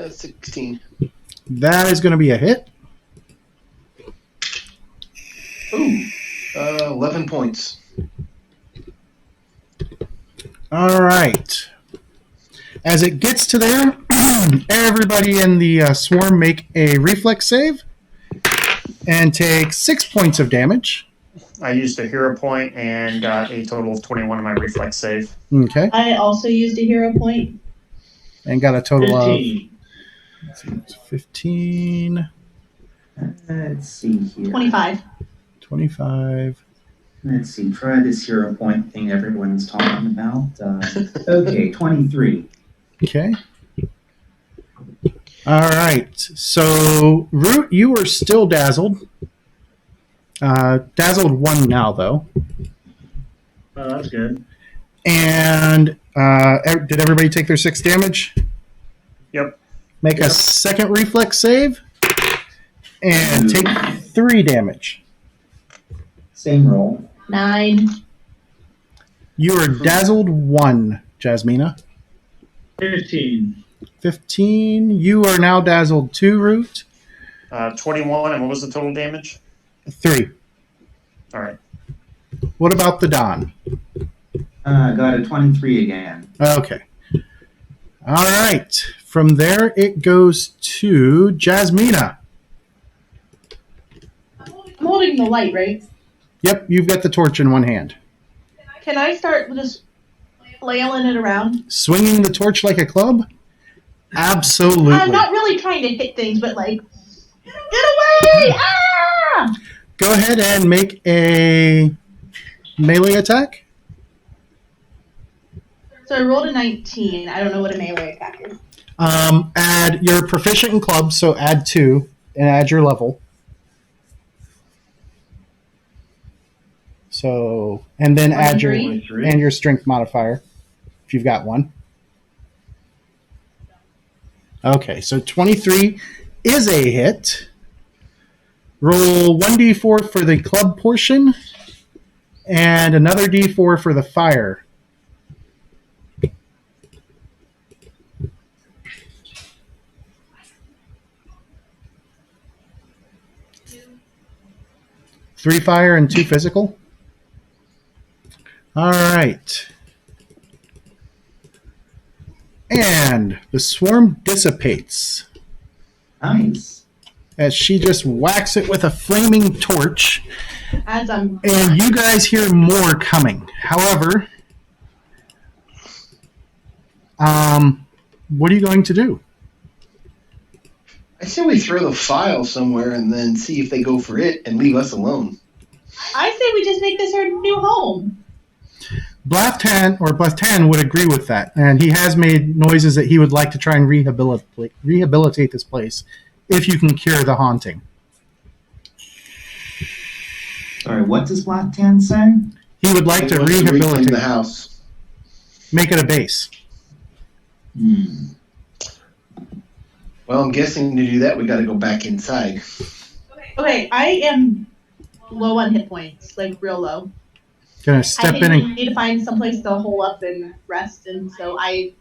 16. That is going to be a hit. Ooh. 11 points. All right. As it gets to there, everybody in the swarm make a reflex save and take 6 points of damage. I used a hero point and got a total of 21 on my reflex save. Okay. I also used a hero point. And got a total 15. of 15, Let's see here. 25. 25. Let's see, try this hero point thing everyone's talking about. Okay, 23. Okay. All right. So, Root, you are still dazzled. Dazzled 1 now, though. Oh, that's good. And did everybody take their 6 damage? Yep. Make a second reflex save. And take 3 damage. Same roll. 9. You are dazzled 1, Jasmina. 15. 15. You are now dazzled 2, Root. 21, and what was the total damage? 3. All right. What about the Don? Got a 23 again. Okay. All right. From there, it goes to Jasmina. I'm holding the light, right? Yep, you've got the torch in one hand. Can I start just flailing it around? Swinging the torch like a club? Absolutely. I'm not really trying to hit things, but like, get away! Ah! Go ahead and make a melee attack. So I rolled a 19. I don't know what a melee attack is. Add you're proficient in clubs, so add 2 and add your level. So and then add your 23. and your strength modifier if you've got one. Okay, so 23 is a hit. Roll 1d4 for the club portion and another d4 for the fire. Three fire and 2 physical. All right. And the swarm dissipates Nice. as she just whacks it with a flaming torch. As I'm. And you guys hear more coming. However, what are you going to do? I say we throw the file somewhere and then see if they go for it and leave us alone. I say we just make this our new home. Blathan would agree with that, and he has made noises that he would like to try and rehabilitate this place if you can cure the haunting. Sorry, what does Black Tan say? He would like to They want reclaim rehabilitate the house. make it a base. Well, I'm guessing to do that, we got to go back inside. Okay, I am low on hit points, like real low. Gonna I step think in we and need to find someplace to hole up and rest, and so I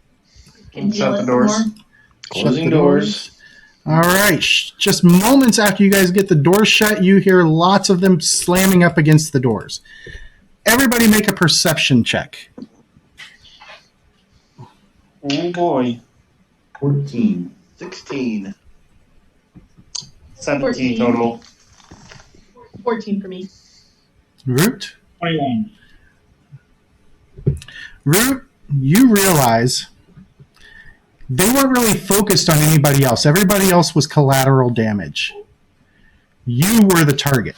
can Shut heal the us some doors. more. Closing doors. All right. Just moments after you guys get the doors shut, you hear lots of them slamming up against the doors. Everybody make a perception check. Oh boy. 14. 16. 17 14. total. 14 for me. Root? 21. Root, you realize they weren't really focused on anybody else. Everybody else was collateral damage. You were the target.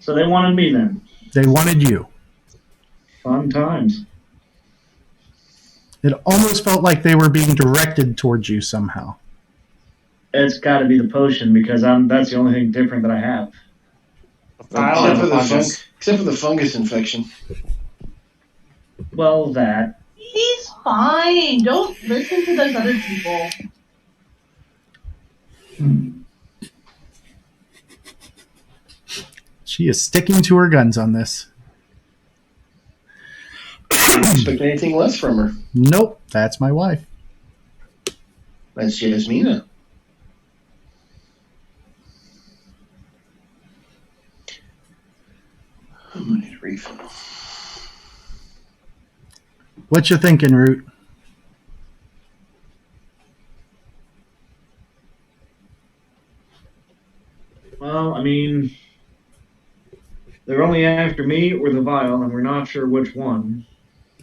So they wanted me then. They wanted you. Fun times. It almost felt like they were being directed towards you somehow. It's got to be the potion because that's the only thing different that I have. The file and the fungus. Except for the fungus infection. Well, that. He's fine. Don't listen to those other people. She is sticking to her guns on this. Didn't expect anything less from her. Nope, that's my wife. That's Jasmina. I'm gonna need a refill. What you thinking, Root? Well, I mean, they're only after me or the vial, and we're not sure which one.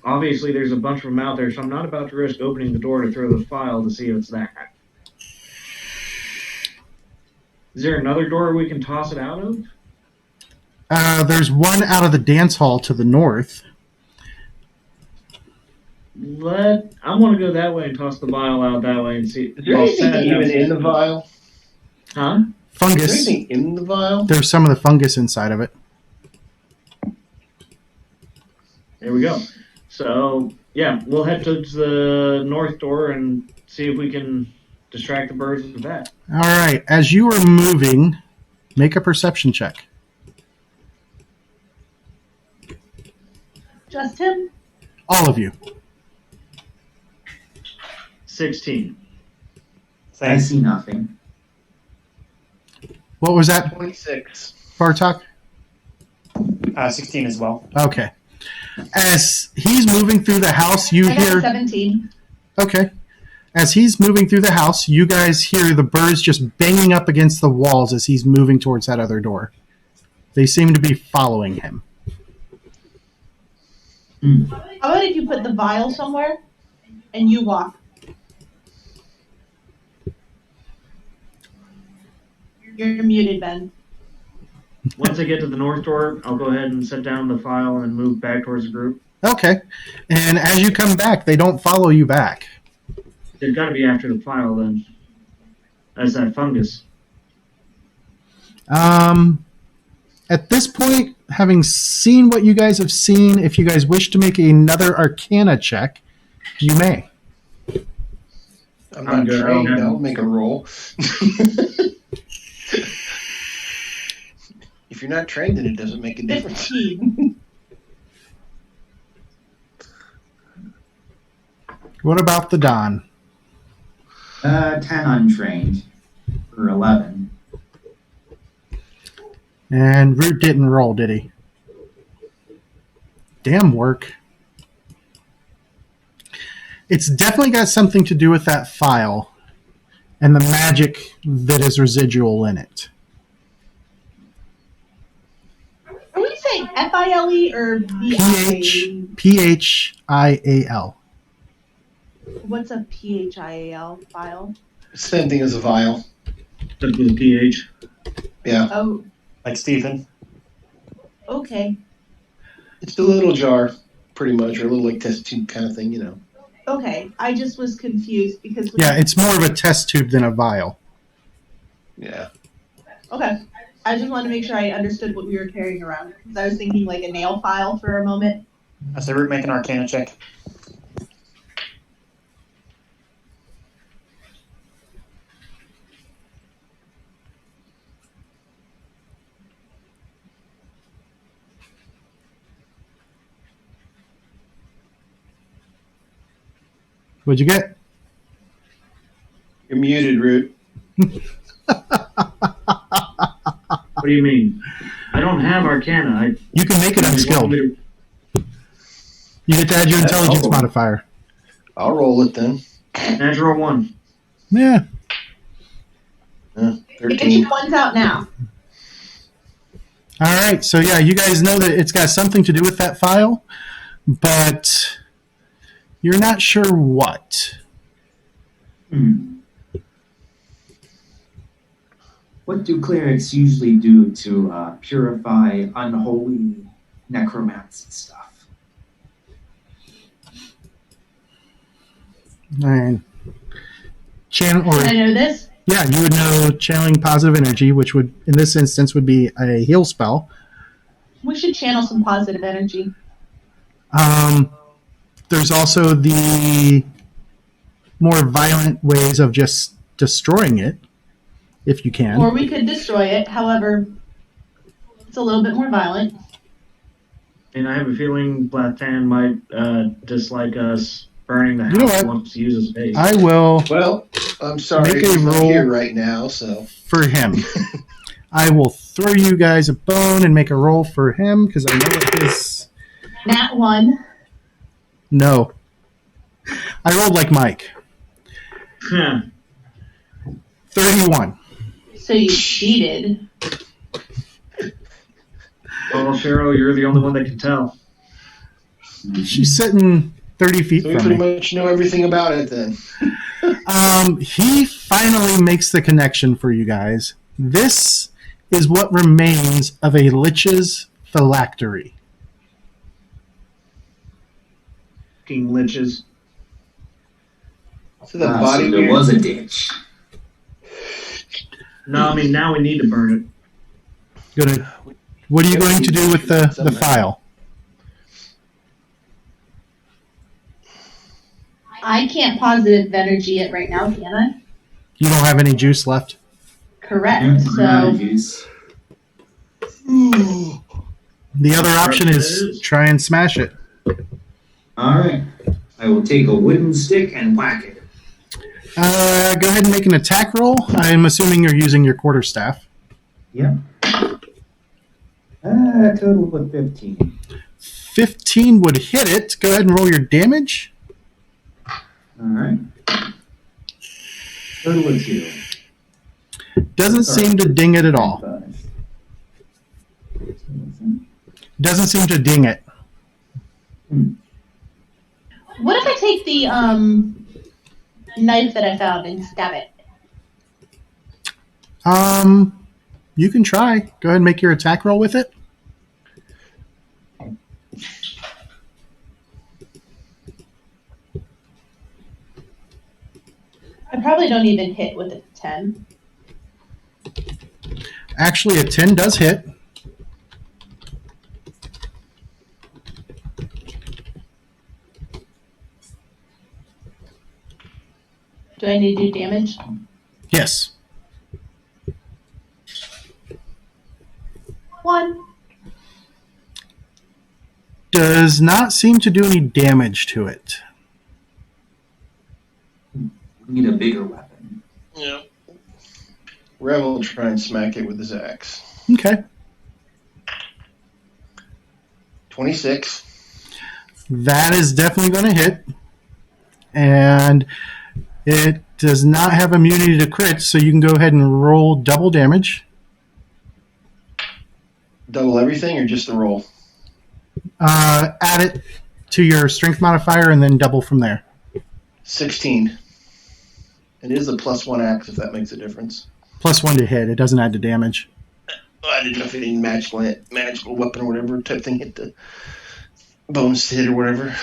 Obviously, there's a bunch of them out there, so I'm not about to risk opening the door to throw the file to see if it's that. Is there another door we can toss it out of? There's one out of the dance hall to the north. I want to go that way and toss the vial out that way and see. Is there anything even in the vial? Huh? Is there Fungus. anything in the vial? There's some of the fungus inside of it. There we go. So, yeah, we'll head to the north door and see if we can distract the birds with that. All right. As you are moving, make a perception check. Just him? All of you. 16. I see nothing. What was that, 26. Bartok? 16 as well. Okay. As he's moving through the house, you I got hear... 17. Okay. As he's moving through the house, you guys hear the birds just banging up against the walls as he's moving towards that other door. They seem to be following him. How about if you put the vial somewhere and you walk? You're muted, Ben. Once I get to the north door, I'll go ahead and set down the file and move back towards the group. Okay. And as you come back, they don't follow you back. They've got to be after the file then. That's that fungus. At this point, having seen what you guys have seen, if you guys wish to make another Arcana check, you may. I'm I'm not good. trained. Okay. I'll make a roll. If you're not trained, then it doesn't make a difference. 15. What about the Don? 10 untrained. Or 11. And Root didn't roll, did he? Damn work. It's definitely got something to do with that file and the magic that is residual in it. Are we saying F-I-L-E or V-I-A-L? Phial. What's a P-H-I-A-L file? Same thing as a vial. Took with a pH. Yeah. Oh, Like Stephen. okay. It's a little jar, pretty much, or a little like test tube kind of thing, you know. Okay, I just was confused because... Yeah, it's more of a test tube than a vial. Yeah. Okay. I just wanted to make sure I understood what we were carrying around. Because I was thinking like a nail file for a moment. I say Root, make an Arcana check. What'd you get? You're muted, Root. What do you mean? I don't have Arcana. You can make it unskilled. You get to add your intelligence Oh. modifier. I'll roll it then. Natural 1. Yeah. Get 13. your ones out now. All right. So, yeah, you guys know that it's got something to do with that file, but you're not sure what. What do clerics usually do to purify unholy necromancy stuff? And channel, or Can I know this? yeah, you would know channeling positive energy, which would, in this instance, would be a heal spell. We should channel some positive energy. There's also the more violent ways of just destroying it, if you can. Or we could destroy it. However, it's a little bit more violent. And I have a feeling Black Tan might dislike us burning the house You know what? once he uses base. I will, Well, I'm sorry. Make a He's not roll. here right now, so. for him. I will throw you guys a bone and make a roll for him, because I know what his... Nat 1. No. I rolled like Mike. Huh. 31. So you cheated. Well, Cheryl, you're the only one that can tell. She's sitting 30 feet So we from pretty me. much know everything about it then. He finally makes the connection for you guys. This is what remains of a lich's phylactery. fucking liches. So the body there was a ditch. No, I mean, now we need to burn Gonna. What are you going to do with the file? I can't positive energy it right now, can I? You don't have any juice left. Correct. So Juice. The other option is try and smash it. Alright. I will take a wooden stick and whack it. Go ahead and make an attack roll. I'm assuming you're using your quarterstaff. Yep. Total of 15. 15 would hit it. Go ahead and roll your damage. Alright. Total of 2. Doesn't seem to ding it at all. 5. Doesn't seem to ding it. what if I take the knife that I found and stab it? You can try. Go ahead and make your attack roll with it. I probably don't even hit with a 10. Actually, a 10 does hit. Do I need to do damage? Yes. 1. Does not seem to do any damage to it. We need a bigger weapon. Yeah. Rev will try and smack it with his axe. Okay. 26. That is definitely going to hit. And it does not have immunity to crits, so you can go ahead and roll double damage. Double everything or just the roll? Add it to your strength modifier and then double from there. 16. It is a +1 axe if that makes a difference. +1 to hit. It doesn't add to damage. I didn't know if any magical weapon or whatever type thing hit the bones to hit or whatever.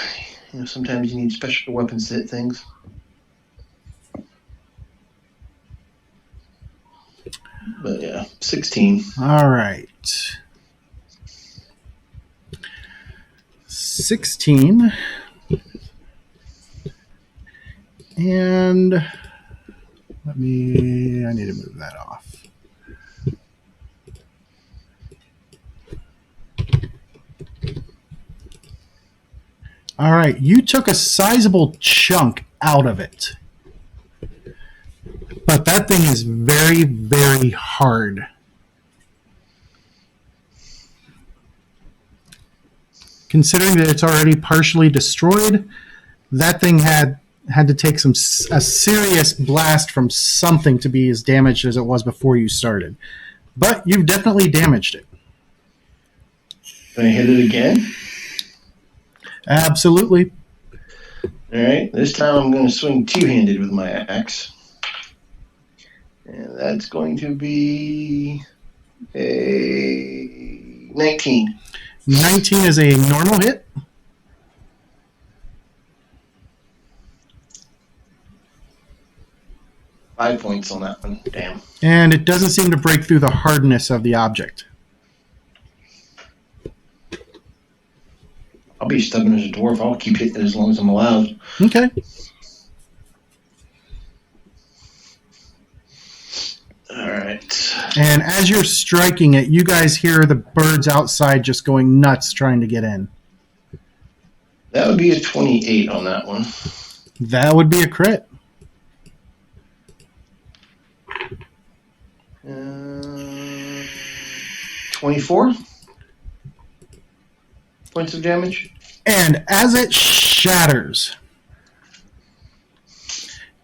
You know, sometimes you need special weapons to hit things. But yeah, 16. All right. 16. And I need to move that off. All right, you took a sizable chunk out of it. But that thing is very, very hard. Considering that it's already partially destroyed, that thing had to take a serious blast from something to be as damaged as it was before you started. But you've definitely damaged it. Can I hit it again? Absolutely. Alright, this time I'm going to swing two-handed with my axe. And that's going to be a 19. 19 is a normal hit. Five points on that one. Damn. And it doesn't seem to break through the hardness of the object. I'll be stubborn as a dwarf. I'll keep hitting it as long as I'm allowed. Okay. Alright. And as you're striking it, you guys hear the birds outside just going nuts trying to get in. That would be a 28 on that one. That would be a crit. 24 points of damage. And as it shatters,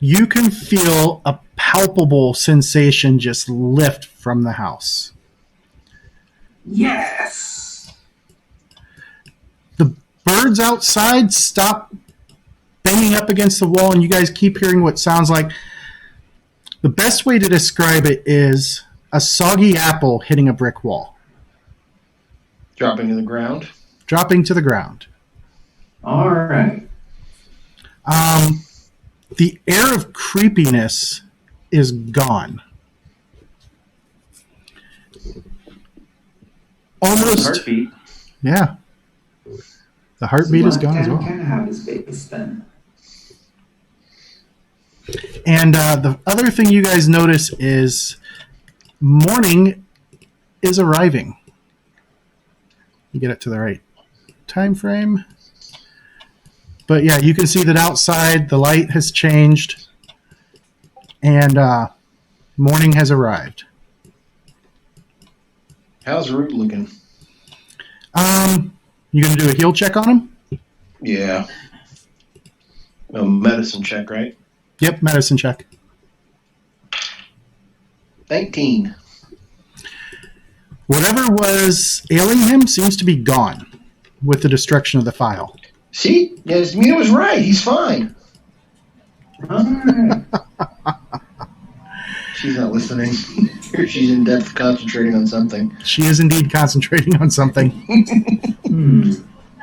you can feel a palpable sensation just lift from the house. Yes! The birds outside stop banging up against the wall, and you guys keep hearing what sounds like. The best way to describe it is a soggy apple hitting a brick wall. Dropping to the ground. Dropping to the ground. Alright. The air of creepiness is gone. Almost. Heartbeat. Yeah. The heartbeat is gone as well. Can have his face then. And the other thing you guys notice is morning is arriving. You get it to the right time frame. But yeah, you can see that outside the light has changed and morning has arrived. How's Root looking? You gonna do a heal check on him? Yeah. A medicine check, right? Yep, medicine check. 19. Whatever was ailing him seems to be gone with the destruction of the file. See? Yasmina was right. He's fine. She's not listening. She's in depth concentrating on something. She is indeed concentrating on something.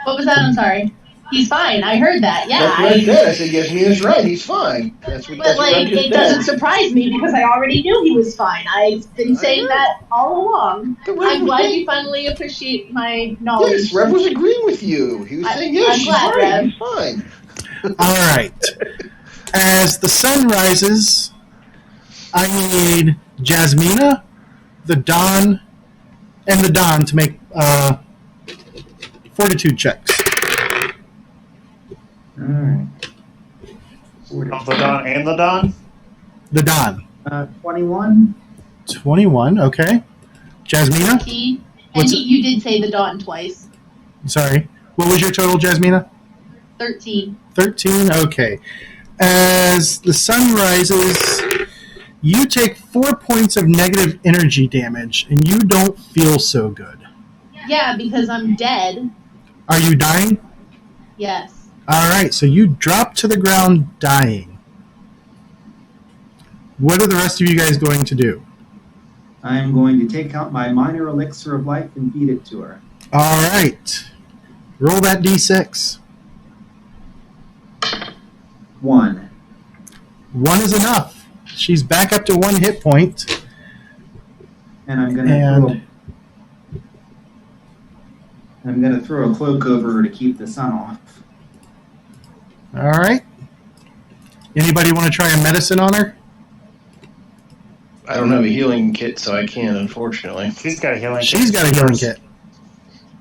What was that? I'm sorry. He's fine. I heard that. Yeah. That's what I said. I said, Yasmina's right. He's fine. That's what But it doesn't surprise me because I already knew he was fine. I've been saying that all along. I'm glad you finally appreciate my knowledge. Yes, Rev was agreeing with you. He was saying, yes, she's glad, right. Rev. He's fine. All right. As the sun rises, I need Jasmina, the Don, and the Don to make fortitude checks. Alright. The Don and the Don? The Don. 21. 21, okay. Jasmina? You did say the Dawn twice. Sorry. What was your total, Jasmina? 13. 13, okay. As the sun rises, you take 4 points of negative energy damage, and you don't feel so good. Yeah, because I'm dead. Are you dying? Yes. All right, so you drop to the ground dying. What are the rest of you guys going to do? I'm going to take out my minor elixir of life and feed it to her. All right. Roll that d6. 1. 1 is enough. She's back up to 1 hit point. And I'm gonna throw a cloak over her to keep the sun off. All right. Anybody want to try a medicine on her? I don't have a healing kit, so I can't, unfortunately. She's got a healing kit. She's got a healing kit.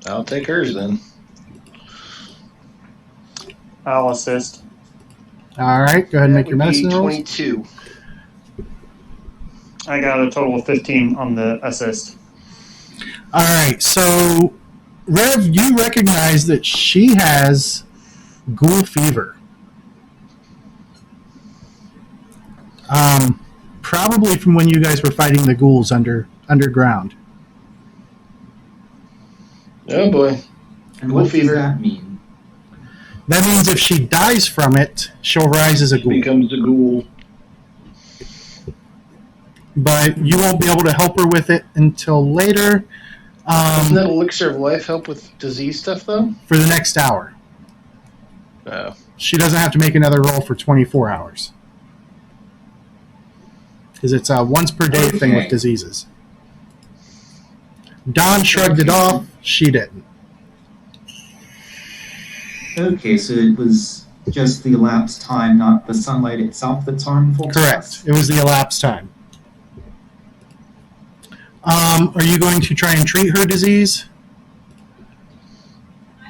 I'll take hers then. I'll assist. All right, go ahead and make your medicine rolls. 22. I got a total of 15 on the assist. All right, so Rev, you recognize that she has ghoul fever. Probably from when you guys were fighting the ghouls underground. Oh boy. And Ghoul what fever. does that mean? That means if she dies from it, she'll rise as a ghoul. Becomes a ghoul. But you won't be able to help her with it until later. Doesn't that elixir of life help with disease stuff, though? For the next hour. Oh. She doesn't have to make another roll for 24 hours. Because it's a once per day thing with diseases. Don shrugged it off. She didn't. Okay, so it was just the elapsed time, not the sunlight itself that's harmful to Correct. us? It was the elapsed time. Are you going to try and treat her disease?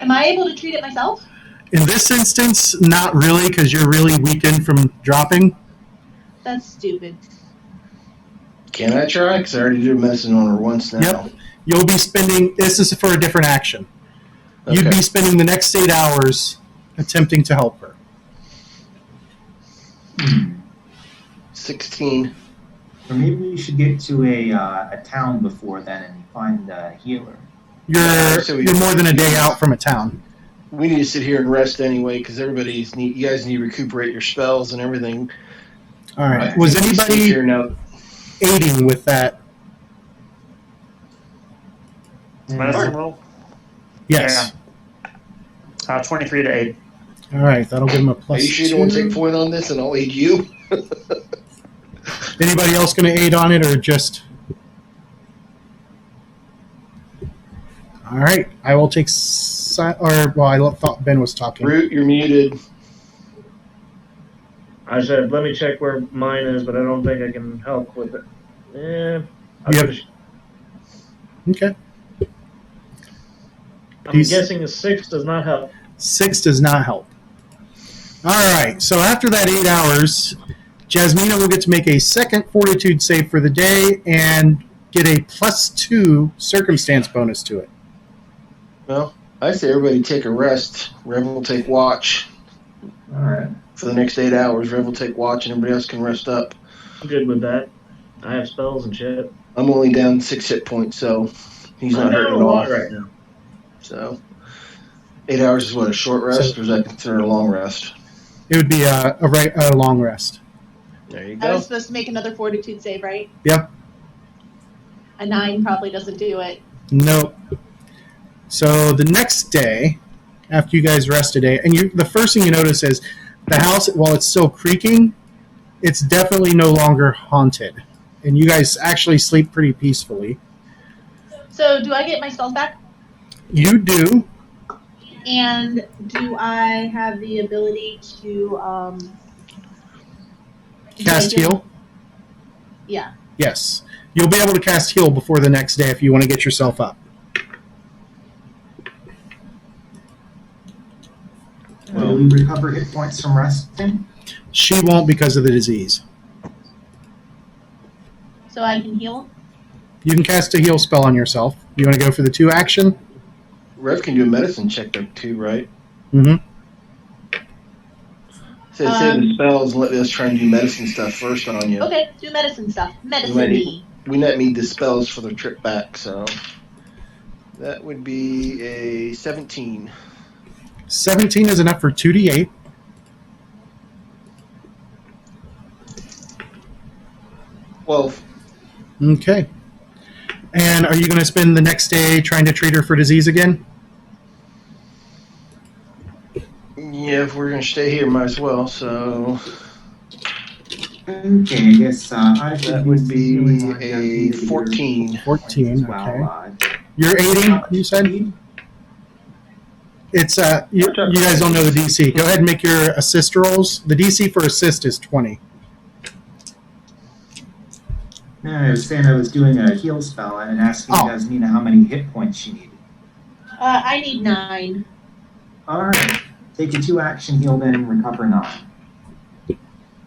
Am I able to treat it myself? In this instance, not really, because you're really weakened from dropping. That's stupid. Can I try? Because I already did medicine on her once now. Yep. You'll be spending, this is for a different action. You'd Okay. be spending the next 8 hours attempting to help her. 16. Or maybe we should get to a town before then and find a healer. You're more than a day out from a town. We need to sit here and rest anyway, because you guys need to recuperate your spells and everything. All right. I Was think we sit anybody here now? aiding with that? Medicine roll? Yes. 23 to 8. All right, that'll give him a Are plus you sure you don't want to take 2. point on this, and I'll aid you? Anybody else going to aid on it, or just? All right, I will take. I thought Ben was talking. Root, you're muted. I said, let me check where mine is, but I don't think I can help with it. I'll Yep. give it Okay. I'm guessing a 6 does not help. 6 does not help. All right, so after that 8 hours, Jasmina will get to make a second fortitude save for the day and get a +2 circumstance bonus to it. Well, I say everybody take a rest. Rev will take watch. All right. For the next 8 hours, Rev will take watch, and everybody else can rest up. I'm good with that. I have spells and shit. I'm only down 6 hit points, so he's not hurting at a all. lot right now. So 8 hours is what, a short rest, or is that considered a long rest? It would be a long rest. There you I go. was supposed to make another fortitude save, right? Yep. A 9 probably doesn't do it. Nope. So the next day, after you guys rest a day, and the first thing you notice is the house, while it's still creaking, it's definitely no longer haunted. And you guys actually sleep pretty peacefully. So do I get my spells back? You do. And do I have the ability to Cast heal? Yeah. Yes. You'll be able to cast heal before the next day if you want to get yourself up. Will we recover hit points from resting? She won't because of the disease. So I can heal? You can cast a heal spell on yourself. You want to go for the 2 action? Rev can do a medicine check there too, right? Mm-hmm. So save the spells and let us try and do medicine stuff first on you. Okay, do medicine stuff. Medicine might me. We not need the spells for the trip back, so that would be a 17. 17 is enough for 2d8. Well, Okay. And are you going to spend the next day trying to treat her for disease again? yeah, if we're gonna stay here, might as well. So Okay, I guess I should that would use be healing on a Jasmine 14. 14, while, okay. You're aiding, you said? It's you guys don't know the DC. Go ahead and make your assist rolls. The DC for assist is 20. No, I was saying I was doing a heal spell and asking Oh. Jasmina how many hit points she needed. I need 9. Alright. Take a 2 action heal then and recover 9.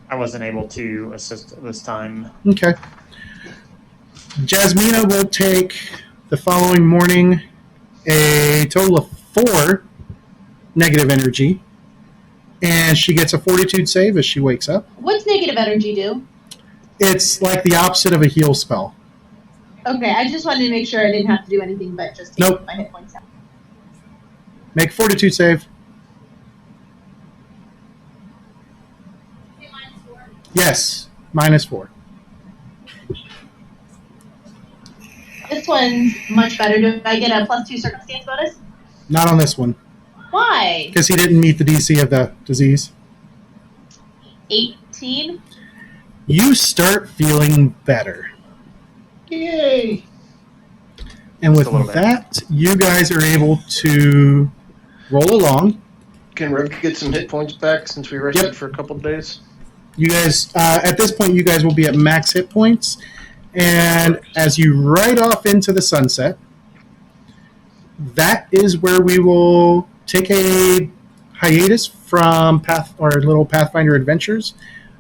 I wasn't able to assist this time. Okay. Jasmina will take the following morning a total of 4 negative energy, and she gets a fortitude save as she wakes up. What's negative energy do? It's like the opposite of a heal spell. Okay, I just wanted to make sure I didn't have to do anything but just take Nope. my hit points out. Make fortitude save. Yes, -4. This one's much better. Do I get a +2 circumstance bonus? Not on this one, Why? because he didn't meet the DC of the disease. 18? You start feeling better. Yay! And with Just a little bit. that, you guys are able to roll along. Can Rev get some hit points back since we rested Yep. for a couple of days? You guys, at this point, you guys will be at max hit points. And as you ride off into the sunset, that is where we will take a hiatus from little Pathfinder adventures.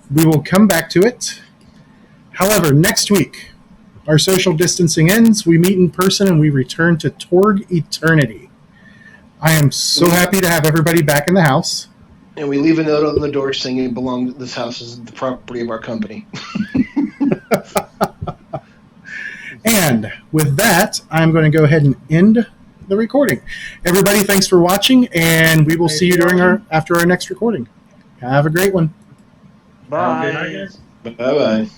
We will come back to it. However, next week, our social distancing ends. We meet in person and we return to Torg Eternity. I am so happy to have everybody back in the house. And we leave a note on the door saying this house is the property of our company. And with that, I'm going to go ahead and end the recording. Everybody, thanks for watching, and we will see you after our next recording. Have a great one. Bye. Good night, guys. Bye-bye.